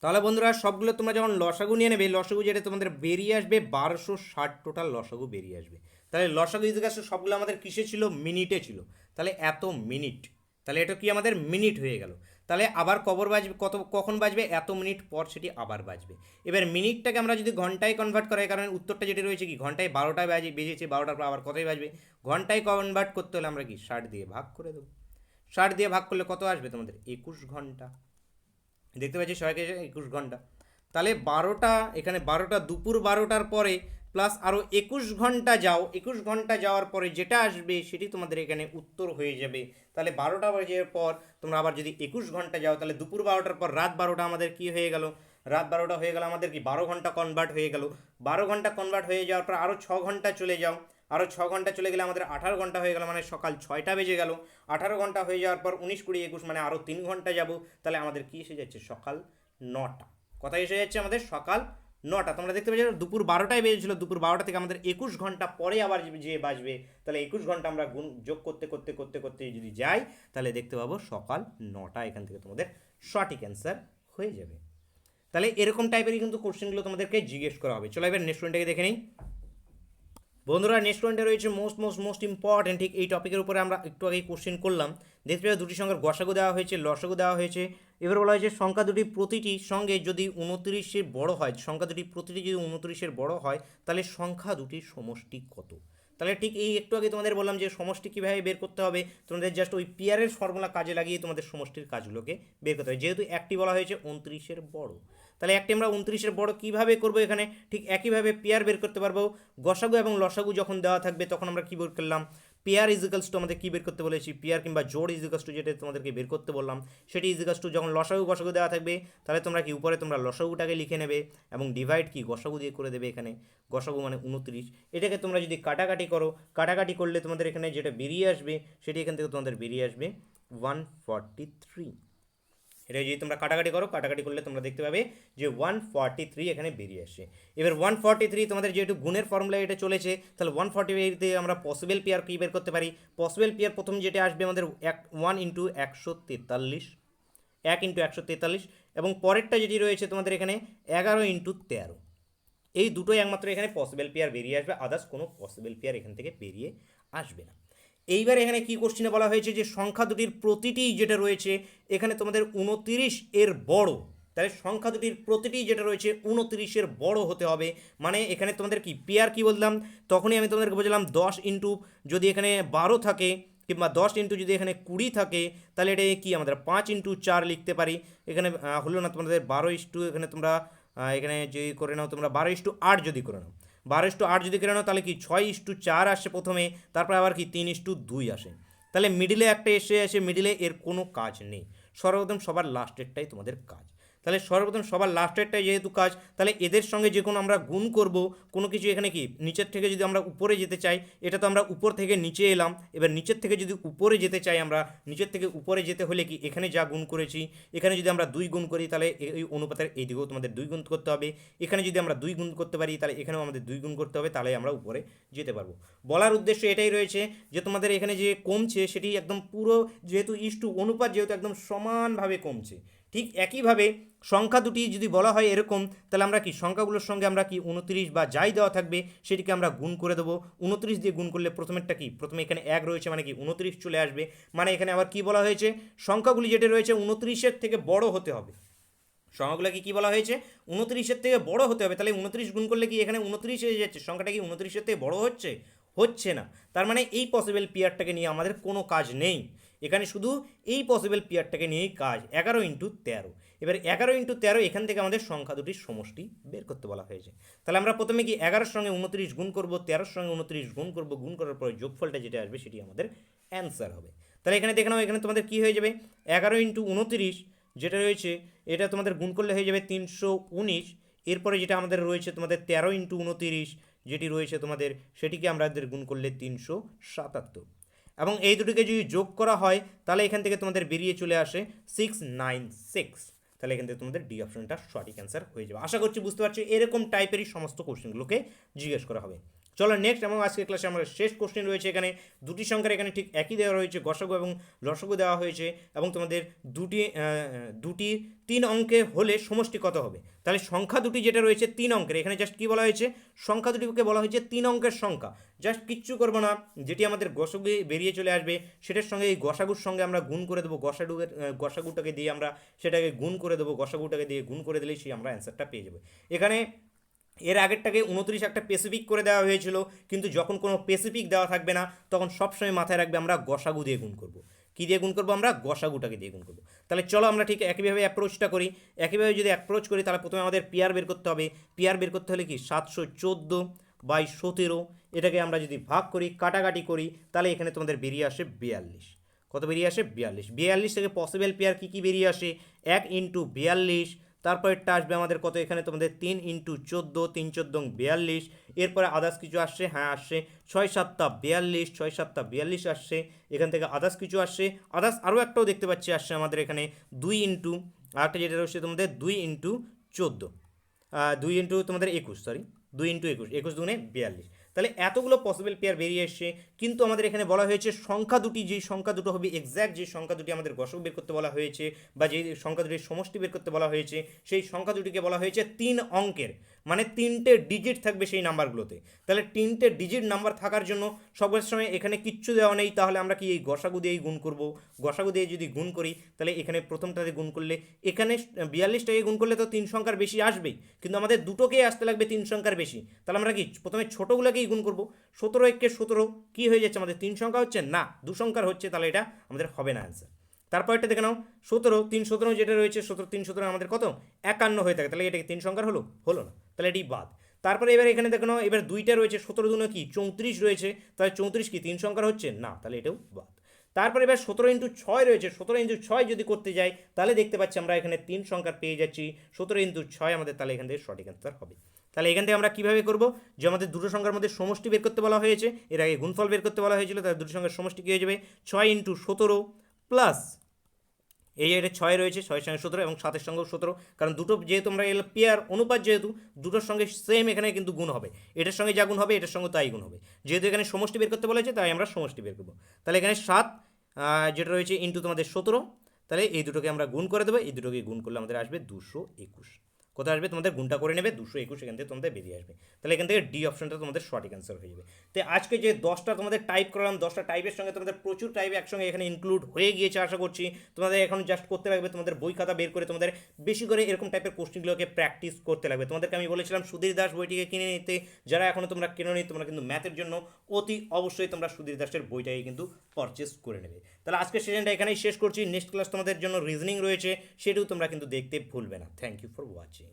তাহলে বন্ধুরা সবগুলো তোমরা যখন লসাগু নিয়ে নেবে, লসাগু যেটা তোমাদের বেরিয়ে আসবে 1260 টোটাল লসাগু বেরিয়ে আসবে। তাহলে লসাগু ইজিকাস সবগুলো আমাদের কিসে ছিল, মিনিটে ছিল। তাহলে এত মিনিট, তাহলে এটা কি আমাদের মিনিট হয়ে গেল। তাহলে আবার কবর বাজবে, কখন বাজবে, এত মিনিট পর সেটি আবার বাজবে। এবার মিনিটটাকে আমরা যদি ঘন্টায় কনভার্ট করাই, কারণ উত্তরটা যেটি রয়েছে কি ঘন্টায় 12টায় বেজেছে, 12টার পর আবার কতই বাজবে, ঘন্টায় কনভার্ট করতে হলে আমরা কি 60 দিয়ে ভাগ করে দেবো। 60 দিয়ে ভাগ করলে কত আসবে তোমাদের 21 ঘন্টা। দেখতে পাচ্ছি 21 ঘন্টা। তাহলে 12টা, এখানে 12টা দুপুর 12টার পরে প্লাস আরও 21 ঘন্টা যাও, 21 ঘন্টা যাওয়ার পরে যেটা আসবে সেটি তোমাদের এখানে উত্তর হয়ে যাবে। তাহলে 12টা বাজার পর তোমরা আবার যদি 21 ঘন্টা যাও তাহলে দুপুর 12টার পর রাত 12টা আমাদের কি হয়ে গেল, রাত 12টা হয়ে গেল আমাদের কি 12 ঘন্টা কনভার্ট হয়ে গেল। 12 ঘন্টা কনভার্ট হয়ে যাওয়ার পর আরও 6 ঘন্টা চলে যাও, আরও 6 ঘন্টা চলে গেলে আমাদের 18 ঘন্টা হয়ে গেল, মানে সকাল 6টা বেজে গেল। 18 ঘন্টা হয়ে যাওয়ার পর 19 20 21 মানে আরও 3 ঘন্টা যাব, তাহলে আমাদের কি এসে যাচ্ছে সকাল 9টা। কথায় এসে যাচ্ছে আমাদের সকাল 9টা। তোমরা দেখতে পাচ্ছ দুপুর 12টায় বেজেছিল, দুপুর 12টা থেকে আমাদের 21 ঘন্টা পরে আবার যে বাজবে, তাহলে 21 ঘন্টা আমরা গুণ যোগ করতে করতে করতে করতে যদি যাই তাহলে দেখতে পাবো সকাল 9টা। এখান থেকে তোমাদের সঠিক অ্যান্সার হয়ে যাবে। তাহলে এরকম টাইপেরই কিন্তু কোশ্চেনগুলো তোমাদেরকে জিজ্ঞেস করা হবে। চলো এবার নেক্সট পয়েন্টটাকে দেখে নিই। বন্ধুরা নেক্সট পয়েন্টে রয়েছে মোস্ট ইম্পর্টেন্ট, ঠিক এই টপিকের উপরে আমরা একটু আগেই কোশ্চেন করলাম। দেখতে পাচ্ছি দুটি সংখ্যার গসাগু দেওয়া হয়েছে, লসাগু দেওয়া হয়েছে। এবার বলা হয়েছে সংখ্যা দুটি প্রতিটির সঙ্গে যদি 29-এর বড় হয়, সংখ্যা দুটি প্রতিটি যদি 29-এর বড় হয় তাহলে সংখ্যা দুটির সমষ্টি কত। তাহলে ঠিক এই একটু আগে তোমাদের বললাম যে সমষ্টি কীভাবে বের করতে হবে, তোমাদের জাস্ট ওই পিয়ারের ফর্মুলা কাজে লাগিয়ে তোমাদের সমষ্টির কাজগুলোকে বের করতে হবে। যেহেতু একটি বলা হয়েছে 29-এর বড়, তাহলে একটি আমরা 29-এর বড় কীভাবে করবো, এখানে ঠিক একইভাবে পেয়ার বের করতে পারবো। গসাগু এবং লসাগু যখন দেওয়া থাকবে তখন আমরা কী বের করলাম, পেয়ার ইজিকালস টু আমাদের কী বের করতে বলেছি, পেয়ার কিংবা জোড় ইজিকালস টু যেটা তোমাদেরকে বের করতে বললাম সেটি ইজিকালস টু যখন লসাগু গসাগু দেওয়া থাকবে তাহলে তোমরা কি উপরে তোমরা লসাগুটাকে লিখে নেবে এবং ডিভাইড কি গসাগু দিয়ে করে দেবে। এখানে গসাগু মানে 29, এটাকে তোমরা যদি কাটাকাটি করো, কাটাকাটি করলে তোমাদের এখানে যেটা বেরিয়ে আসবে সেটি এখান থেকে তোমাদের বেরিয়ে আসবে 143। এটা যদি তোমরা কাটাকাটি করো, কাটাকাটি করলে তোমরা দেখতে পাবে যে 143 এখানে বেরিয়ে আসে। এবার 143 তোমাদের যেহেতু গুণের ফর্মুলা এটা চলেছে, তাহলে 143 আমরা পসিবল পেয়ার কী বের করতে পারি, পসিবল পেয়ার প্রথম যেটা আসবে আমাদের 1 ইন্টু 143, 1 ইন্টু 143, এবং পরেরটা যেটি রয়েছে তোমাদের এখানে 11 ইন্টু 13। এই দুটোই একমাত্র এখানে পসিবল পেয়ার বেরিয়ে আসবে, আদার্স কোনো পসিবল পেয়ার এখান থেকে বেরিয়ে আসবে না। এইবার এখানে কি কোশ্চেনে বলা হয়েছে যে সংখ্যা দুটির প্রতিটি যেটা রয়েছে এখানে তোমাদের 29 এর বড়, তাহলে সংখ্যা দুটির প্রতিটি যেটা রয়েছে 29 এর বড় হতে হবে। মানে এখানে তোমাদের কি পেয়ার কি বললাম, তখনই আমি তোমাদেরকে বললাম 10 ইন্টু যদি এখানে 12 থাকে কিংবা 10 ইন্টু যদি এখানে 20 থাকে তাহলে এটা কি আমরা 5 ইন্টু 4 লিখতে পারি। এখানে হলো না তোমাদের 12 ইস্টু, এখানে তোমরা এখানে যদি করে নাও তোমরা 12:8 যদি করে নাও, 12:8 যদি করে নাও তাহলে কি 6:4 আসে প্রথমে, তারপরে আবার কি 3:2 আসে। তাহলে মিডিলে একটা এসে মিডিলে এর কোনো কাজ নেই, সর্বপ্রথম সবার লাস্টেরটাই তোমাদের কাজ। তাহলে সর্বপ্রথম সবার লাস্টেরটাই যেহেতু কাজ, তাহলে এদের সঙ্গে যে কোনো আমরা গুণ করব, কোনো কিছু এখানে কি নিচের থেকে যদি আমরা উপরে যেতে চাই, এটা তো আমরা উপর থেকে নিচে এলাম, এবার নিচের থেকে যদি উপরে যেতে চাই আমরা, নিচের থেকে উপরে যেতে হলে কি এখানে যা গুণ করেছি এখানে যদি আমরা 2 গুণ করি তাহলে এই অনুপাতের এইদিকেও তোমাদের 2 গুণ করতে হবে। এখানে যদি আমরা 2 গুণ করতে পারি তাহলে এখানেও আমাদের 2 গুণ করতে হবে, তাহলে আমরা উপরে যেতে পারবো। বলার উদ্দেশ্য এটাই রয়েছে যে তোমাদের এখানে যে কমছে সেটি একদম পুরো যেহেতু ইস্টু অনুপাত যেহেতু একদম সমানভাবে কমছে, ঠিক একইভাবে সংখ্যা দুটি যদি বলা হয় এরকম, তাহলে আমরা কি সংখ্যাগুলোর সঙ্গে আমরা কি 29 বা যাই দেওয়া থাকবে সেটিকে আমরা গুণ করে দেবো। 29 দিয়ে গুণ করলে প্রথমেরটা কি, প্রথমে এখানে 1 রয়েছে মানে কি 29 চলে আসবে। মানে এখানে আবার কি বলা হয়েছে, সংখ্যাগুলি যেটা রয়েছে 29-এর থেকে বড় হতে হবে। সংখ্যাগুলোকে কি বলা হয়েছে, 29-এর থেকে বড় হতে হবে। তাহলে 29 গুণ করলে কি এখানে 29 হয়ে যাচ্ছে, সংখ্যাটা কি 29-এর থেকে বড় হচ্ছে, হচ্ছে না। তার মানে এই পসিবল পেয়ারটাকে নিয়ে আমাদের কোনো কাজ নেই, এখানে শুধু এই পসিবল পেয়ারটাকে নিয়েই কাজ। 11 ইন্টু 13, এবার 11 ইন্টু 13 এখান থেকে আমাদের সংখ্যা দুটির সমষ্টি বের করতে বলা হয়েছে। তাহলে আমরা প্রথমে কি 11-এর সঙ্গে 29 গুণ করবো, 13-এর সঙ্গে 29 গুণ করবো, গুণ করার পরে যোগফলটা যেটা আসবে সেটি আমাদের অ্যান্সার হবে। তাহলে এখানে দেখে নাও, এখানে তোমাদের কী হয়ে যাবে 11 ইন্টু 29 যেটা রয়েছে এটা তোমাদের গুণ করলে হয়ে যাবে 319। এরপরে যেটা আমাদের রয়েছে তোমাদের 13 × 29 যেটি রয়েছে তোমাদের, সেটিকে আমাদের গুণ করলে 377। এবং এই দুটিকে যদি যোগ করা হয় তাহলে এখান থেকে তোমাদের বেরিয়ে চলে আসে 696। তাহলে এখান থেকে তোমাদের ডি অপশনটা সঠিক অ্যান্সার হয়ে যাবে। আশা করছি বুঝতে পারছি, এরকম টাইপেরই সমস্ত কোশ্চেনগুলোকে জিজ্ঞেস করা হবে। চলো নেক্সট, এবং আজকের ক্লাসে আমার শেষ কোশ্চেন রয়েছে এখানে দুটি সংখ্যার এখানে ঠিক একই দেওয়া রয়েছে, গসাগু এবং লসাগু দেওয়া হয়েছে, এবং তোমাদের দুটি 3 অঙ্কে হলে সমষ্টি কত হবে। তাহলে সংখ্যা দুটি যেটা রয়েছে 3 অঙ্কের, এখানে জাস্ট কী বলা হয়েছে, সংখ্যা দুটিকে বলা হয়েছে 3 অঙ্কের সংখ্যা। জাস্ট কিচ্ছু করবো না, যেটি আমাদের গসাগু বেরিয়ে চলে আসবে সেটার সঙ্গে এই গসাগুর সঙ্গে আমরা গুণ করে দেবো, গসাগুটাকে দিয়ে আমরা সেটাকে গুণ করে দেবো, গসাগুটাকে দিয়ে গুণ করে দিলেই সেই আমরা অ্যান্সারটা পেয়ে যাবো। এখানে এর আগেরটাকে 29 একটা স্পেসিফিক করে দেওয়া হয়েছিল, কিন্তু যখন কোনো স্পেসিফিক দেওয়া থাকবে না তখন সবসময় মাথায় রাখবে আমরা গসাগু দিয়ে গুণ করব। কী দিয়ে গুণ করবো, আমরা গসাগুটাকে দিয়ে গুণ করবো। তাহলে চলো আমরা ঠিক একইভাবে অ্যাপ্রোচটা করি। একইভাবে যদি অ্যাপ্রোচ করি তাহলে প্রথমে আমাদের পিয়ার বের করতে হবে। পিয়ার বের করতে হলে কি 714/17, এটাকে আমরা যদি ভাগ করি, কাটাকাটি করি, তাহলে এখানে তোমাদের বেরিয়ে আসে 42। কত বেরিয়ে আসে? 42। 42 থেকে পসিবল পেয়ার কী কী বেরিয়ে আসে? 1 × 42, তারপরেরটা আসবে আমাদের কত, এখানে তোমাদের 3 × 14, 3 × 14 42। এরপরে আদার্স কিছু আসছে, হ্যাঁ আসছে 6 × 7 = 42, 6 × 7 = 42 আসছে। এখান থেকে আদার্স কিছু আসছে, আদার্স আরও একটাও দেখতে পাচ্ছি আসছে আমাদের এখানে 2 × আরেকটা যেটা রয়েছে তোমাদের 2 × 14, 2 × তোমাদের 21, সরি 2 × 21, 21 দুগুণে 42। তাহলে এতগুলো পসিবল পেয়ার বেরিয়ে এসছে, কিন্তু আমাদের এখানে বলা হয়েছে সংখ্যা দুটি, যেই সংখ্যা দুটো হবে এক্স্যাক্ট যে সংখ্যা দুটি আমাদের গসক বের করতে বলা হয়েছে, বা যেই সংখ্যা দুটির সমষ্টি বের করতে বলা হয়েছে, সেই সংখ্যা দুটিকে বলা হয়েছে 3 অঙ্কের, মানে 3টে ডিজিট থাকবে সেই নাম্বারগুলোতে। তাহলে 3টে ডিজিট নাম্বার থাকার জন্য সবার সময় এখানে কিচ্ছু দেওয়া নেই, তাহলে আমরা কি এই গসাগু দিয়েই গুণ করব। গসাগু দিয়ে যদি গুণ করি তাহলে এখানে প্রথমটাতে গুণ করলে, এখানে 42টাকে গুণ করলে তো 3 সংখ্যার বেশি আসবেই, কিন্তু আমাদের দুটোকেই আসতে লাগবে 3 সংখ্যার বেশি। তাহলে আমরা কি প্রথমে ছোটোগুলোকেই গুণ করবো। 17 × 17 কী হয়ে যাচ্ছে আমাদের? 3 সংখ্যা হচ্ছে না, 2 সংখ্যার হচ্ছে, তাহলে এটা আমাদের হবে না অ্যান্সার। তারপর এটা দেখে নাও 17, 3 × 17 যেটা রয়েছে 17, 3 × 17 আমাদের কত? 51 হয়ে থাকে, তাহলে এটা কি 3 সংখ্যার হলো? হলো না, তাহলে এটি বাদ। তারপরে এবার এখানে দেখে নাও, এবার দুইটা রয়েছে, 17 দুগুণে কি 34 রয়েছে, তাহলে 34 কি 3 সংখ্যার হচ্ছে না, তাহলে এটাও বাদ। তারপরে এবার 17 × 6 রয়েছে, 17 × 6 যদি করতে যাই তাহলে দেখতে পাচ্ছি আমরা এখানে 3 সংখ্যার পেয়ে যাচ্ছি, 17 × 6 আমাদের, তাহলে এখান থেকে সঠিক অ্যান্সার হবে। তাহলে এখান থেকে আমরা কীভাবে করব, যে আমাদের দুটো সংখ্যার মধ্যে সমষ্টি বের করতে বলা হয়েছে, এর আগে গুণফল বের করতে বলা হয়েছিল, তাহলে দুটো সংখ্যার সমষ্টি কী হয়ে যাবে? 6 × 17 প্লাস এই এটা 6 রয়েছে, 6 সঙ্গে 17 এবং 7 সঙ্গেও 17, কারণ দুটো যেহেতু আমরা এল পেয়ার অনুপাত, যেহেতু দুটোর সঙ্গে সেম এখানে কিন্তু গুণ হবে, এটার সঙ্গে যা গুণ হবে এটার সঙ্গে তাই গুণ হবে, যেহেতু এখানে সমষ্টি বের করতে বলা হয়েছে তাই আমরা সমষ্টি বের করবো। তাহলে এখানে 7 যেটা রয়েছে ইন্টু তোমাদের 17, তাহলে এই দুটোকে আমরা গুণ করে দেবো, এই দুটোকে গুণ করলে আমাদের আসবে 221। কোথায় আসবে? তোমাদের গুণটা করে নেবে 221, এখান থেকে তোমাদের বেরিয়ে আসবে। তাহলে এখান থেকে ডি অপশনটা তোমাদের সঠিক অ্যান্সার হয়ে যাবে। তো আজকে যে 10টা তোমাদের টাইপ করলাম, 10টা টাইপের সঙ্গে তোমাদের প্রচুর টাইপ একসঙ্গে এখানে ইনক্লুড হয়ে গিয়েছে আশা করছি। তোমাদের এখন জাস্ট করতে লাগবে তোমাদের বই খাতা বের করে তোমাদের বেশি করে এরকম টাইপের কোশ্চেনগুলোকে প্র্যাকটিস করতে লাগবে। তোমাদেরকে আমি বলেছিলাম সুধীর দাস বইটিকে কিনে নিতে, যারা এখনও তোমরা কেনোনি তোমরা কিন্তু ম্যাথের জন্য অতি অবশ্যই তোমরা সুধীর দাসের বইটাকে কিন্তু পারচেস করে নেবে। তাহলে আজকের সেশনটা এখানেই শেষ করছি। নেক্সট ক্লাস তোমাদের জন্য রিজনিং রয়েছে, সেটাও তোমরা কিন্তু দেখতে ভুলবে না। Thank you for watching.